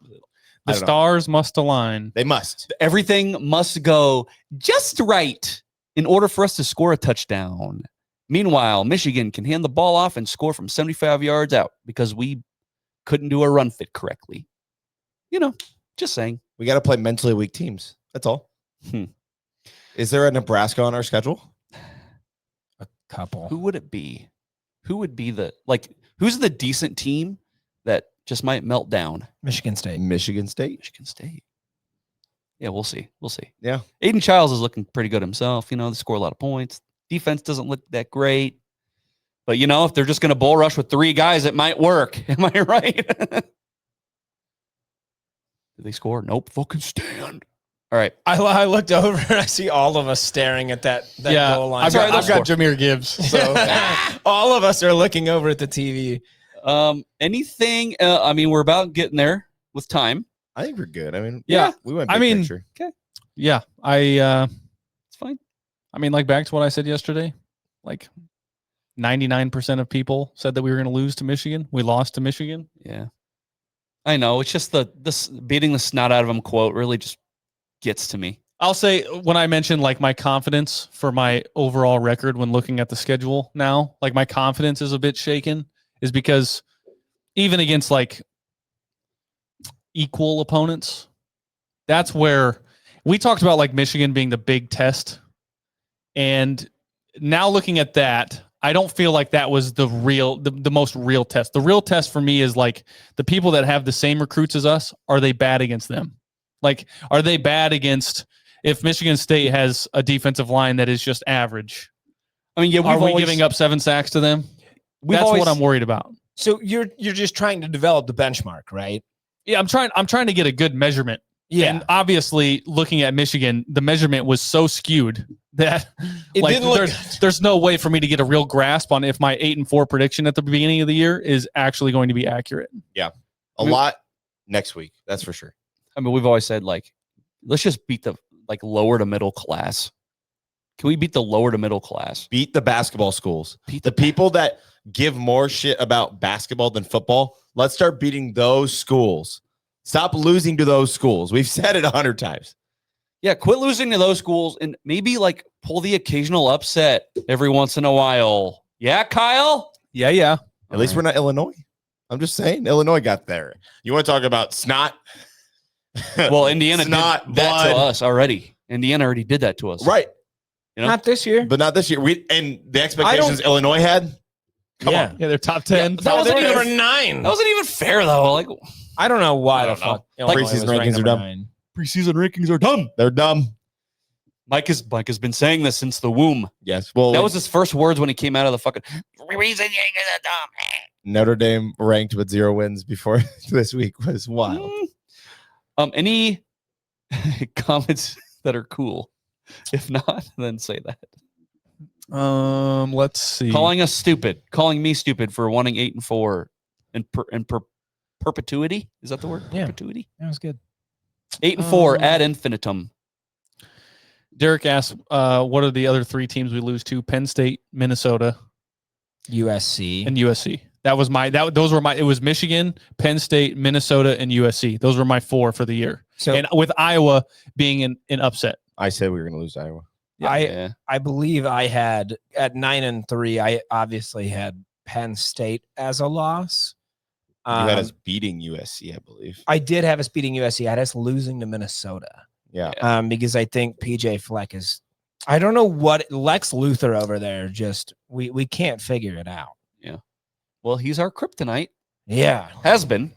F: the stars must align.
D: They must.
C: Everything must go just right in order for us to score a touchdown. Meanwhile, Michigan can hand the ball off and score from 75 yards out because we couldn't do a run fit correctly. Just saying.
D: We got to play mentally weak teams. That's all. Is there a Nebraska on our schedule?
E: A couple.
C: Who would it be? Who would be who's the decent team that just might melt down?
E: Michigan State.
D: Michigan State.
C: Michigan State. Yeah, we'll see.
D: Yeah.
C: Aiden Childs is looking pretty good himself. They score a lot of points. Defense doesn't look that great. But, if they're just going to bull rush with 3 guys, it might work. Am I right? Did they score? Nope. Fucking stand. All right.
E: I looked over and I see all of us staring at that goal line.
F: I've got Jahmyr Gibbs. So
E: all of us are looking over at the TV.
C: Anything? We're about getting there with time.
D: I think we're good.
F: We
D: went
F: big
D: picture.
C: Okay.
F: Yeah.
C: It's fine.
F: Back to what I said yesterday, 99% of people said that we were going to lose to Michigan. We lost to Michigan.
C: Yeah. I know. It's just this beating the snot out of them quote really just gets to me.
F: I'll say when I mentioned my confidence for my overall record when looking at the schedule now, my confidence is a bit shaken is because even against equal opponents, that's where we talked about Michigan being the big test. And now looking at that, I don't feel like that was the most real test. The real test for me is the people that have the same recruits as us, are they bad against them? Are they bad against if Michigan State has a defensive line that is just average? Are we giving up 7 sacks to them? That's what I'm worried about.
E: So you're just trying to develop the benchmark, right?
F: Yeah, I'm trying to get a good measurement. Yeah. And obviously looking at Michigan, the measurement was so skewed that there's no way for me to get a real grasp on if my 8-4 prediction at the beginning of the year is actually going to be accurate.
D: Yeah. A lot next week. That's for sure.
C: We've always said let's just beat the lower to middle class. Can we beat the lower to middle class?
D: Beat the basketball schools. The people that give more shit about basketball than football. Let's start beating those schools. Stop losing to those schools. We've said it 100 times.
C: Yeah, quit losing to those schools and maybe pull the occasional upset every once in a while. Yeah, Kyle?
F: Yeah.
D: At least we're not Illinois. I'm just saying, Illinois got there. You want to talk about snot?
C: Well, Indiana did that
D: blood.
C: to us already. Indiana already did that to us.
D: Right.
E: Not this year.
D: But not this year. And the expectations Illinois had? Come on.
F: Yeah, they're top 10.
C: That wasn't even
E: number 9.
C: That wasn't even fair, though.
E: I don't know why the fuck.
D: Preseason rankings are dumb.
E: 9.
C: Preseason rankings are dumb.
D: They're dumb.
C: Mike has been saying this since the womb.
D: Yes. Well,
C: that was his first words when he came out of the fucking reason you're dumb.
D: Notre Dame ranked with 0 wins before this week was wild.
C: Any comments that are cool? If not, then say that.
F: Let's see.
C: Calling me stupid for wanting 8-4 in perpetuity. Is that the word?
E: Yeah.
C: Perpetuity.
E: That was good.
C: 8-4 ad infinitum.
F: Derek asked, what are the other 3 teams we lose to? Penn State, Minnesota,
E: USC,
F: and USC. It was Michigan, Penn State, Minnesota, and USC. Those were my 4 for the year. So, and with Iowa being an upset.
D: I said we were going to lose to Iowa.
E: Yeah. I believe I had at 9-3. I obviously had Penn State as a loss.
D: You had us beating USC, I believe.
E: I did have us beating USC. I had us losing to Minnesota.
D: Yeah.
E: Because I think PJ Fleck is, I don't know what Lex Luthor over there. Just we can't figure it out.
C: Yeah. Well, he's our kryptonite.
E: Yeah,
C: has been.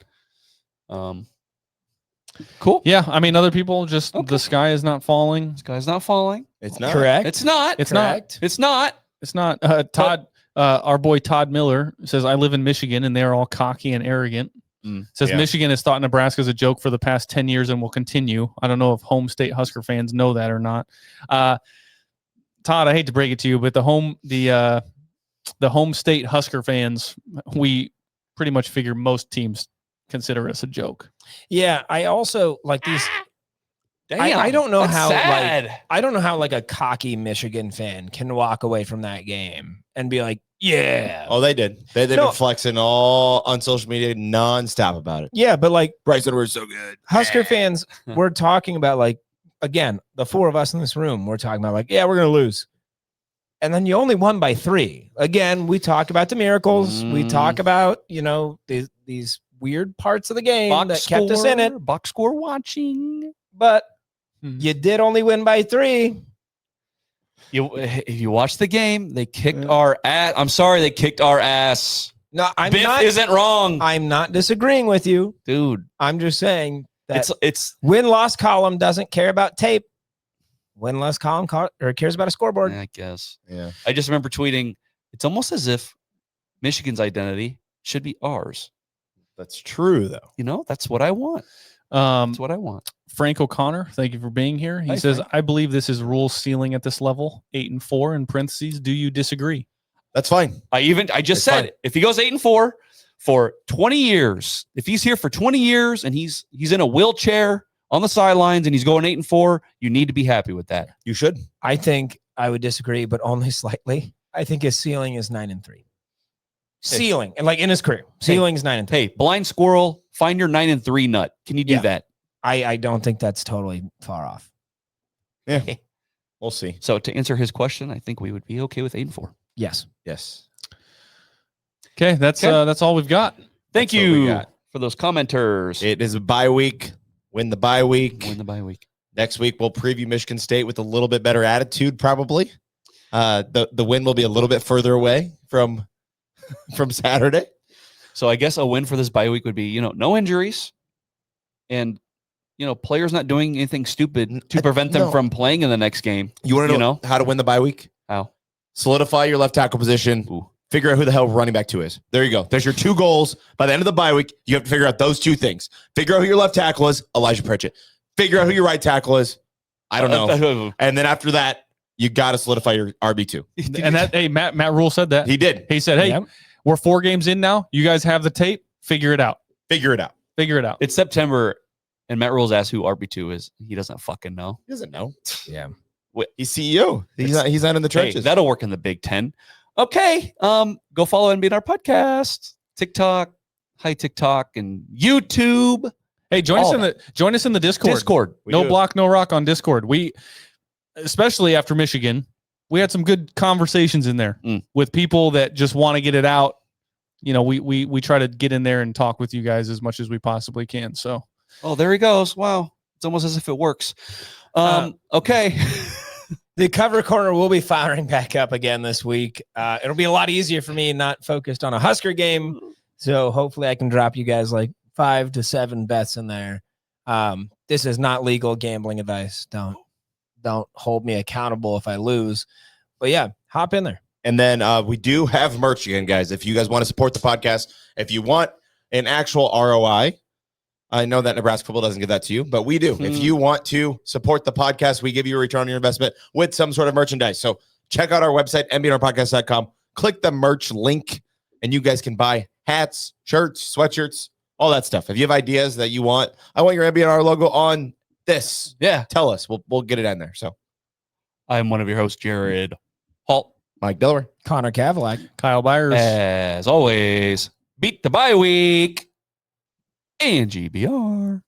C: Cool.
F: Yeah, I mean, other people just
C: Okay.
F: the sky is not falling.
C: This guy's not falling.
D: It's not
E: Correct.
C: It's not.
F: It's
E: Correct.
C: It's not.
F: It's not. Todd, our boy Todd Miller says, "I live in Michigan, and they're all cocky and arrogant." Says
D: Yeah.
F: Michigan has thought Nebraska is a joke for the past 10 years and will continue. I don't know if home state Husker fans know that or not. Todd, I hate to break it to you, but the home state Husker fans, we pretty much figure most teams consider us a joke.
E: Yeah, I also like these.
C: Damn.
E: I don't know
C: that's
E: how
C: sad.
E: I don't know how like a cocky Michigan fan can walk away from that game and be like, yeah.
D: Oh, they did. They've
E: No.
D: been flexing all on social media nonstop about it.
E: Yeah, but like
D: Bryson, we're so good.
E: Husker fans, we're talking about like, again, the four of us in this room, we're talking about like, yeah, we're going to lose. And then you only won by 3. Again, we talk about the miracles. We talk about, these weird parts of the game that kept us in it.
C: Box score watching.
E: But you did only win by 3.
C: If you watch the game, they kicked our ass. I'm sorry, they kicked our ass.
E: No,
C: Biff isn't wrong,
E: I'm not disagreeing with you.
C: dude.
E: I'm just saying that
C: It's.
E: win-loss column doesn't care about tape. Win-loss column cares about a scoreboard.
C: I guess.
D: Yeah.
C: I just remember tweeting. It's almost as if Michigan's identity should be ours.
D: That's true, though.
C: That's what I want. That's what I want.
F: Frank O'Connor, thank you for being here. He
C: Hi,
F: says,
C: Frank.
F: I believe this is rule ceiling at this level, 8-4 in parentheses. Do you disagree?
D: That's fine.
C: I just
D: It's
C: said
D: fine.
C: it. If he goes 8-4 for 20 years, if he's here for 20 years and he's in a wheelchair on the sidelines and he's going 8-4, you need to be happy with that.
D: You should.
E: I think I would disagree, but only slightly. I think his ceiling is 9-3. Ceiling, and like in his career, ceiling is 9-3.
C: Hey, blind squirrel, find your 9-3 nut. Can you do
E: Yeah.
C: that?
E: I don't think that's totally far off.
D: Yeah. We'll see.
C: So to answer his question, I think we would be okay with 8-4.
E: Yes.
D: Yes.
F: Okay, that's all we've got.
C: Thank
D: That's what we
C: you
D: got.
C: for those commenters.
D: It is a bye week. Win the bye week.
C: Win the bye week.
D: Next week, we'll preview Michigan State with a little bit better attitude, probably. The win will be a little bit further away from Saturday.
C: So I guess a win for this bye week would be, no injuries and, players not doing anything stupid to prevent them
D: no.
C: from playing in the next game.
D: You want to know how to win the bye week?
C: How?
D: Solidify your left tackle position.
C: Ooh.
D: Figure out who the hell running back 2 is. There you go. There's your 2 goals. By the end of the bye week, you have to figure out those 2 things. Figure out who your left tackle is, Elijah Pritchett. Figure out who your right tackle is. I don't know. And then after that, you got to solidify your RB2.
F: And that, hey, Matt Rule said that.
D: He did.
F: He said, hey,
E: Yep.
F: we're 4 games in now. You guys have the tape. Figure it out.
D: Figure it out.
F: Figure it out.
C: It's September, and Matt Rules asked who RB2 is. He doesn't fucking know.
D: He doesn't know.
E: Yeah.
D: He's CEO. He's not in the
C: Hey,
D: trenches.
C: that'll work in the Big Ten. Okay. Go follow NBNR podcast, TikTok, hi TikTok, and YouTube.
F: Hey, join
C: All
F: us in the Discord.
D: We
F: No
D: do.
F: block, no rock on Discord. We, especially after Michigan, we had some good conversations in there with people that just want to get it out. We try to get in there and talk with you guys as much as we possibly can. So,
C: Oh, there he goes. Wow. It's almost as if it works. Okay.
E: The cover corner will be firing back up again this week. It'll be a lot easier for me, not focused on a Husker game. So hopefully I can drop you guys like 5 to 7 bets in there. This is not legal gambling advice. Don't hold me accountable if I lose. But yeah, hop in there.
D: And then we do have merch again, guys. If you guys want to support the podcast, if you want an actual ROI, I know that Nebraska football doesn't give that to you, but we do. If you want to support the podcast, we give you a return on your investment with some sort of merchandise. So check out our website, mbnrpodcast.com. Click the merch link, and you guys can buy hats, shirts, sweatshirts, all that stuff. If you have ideas that you want, I want your MBNR logo on this.
C: Yeah.
D: Tell us. We'll get it in there. So
C: I'm one of your hosts, Jared Halt.
D: Mike Delaware.
E: Connor Cavalack.
F: Kyle Byers.
C: As always, beat the bye week and GBR.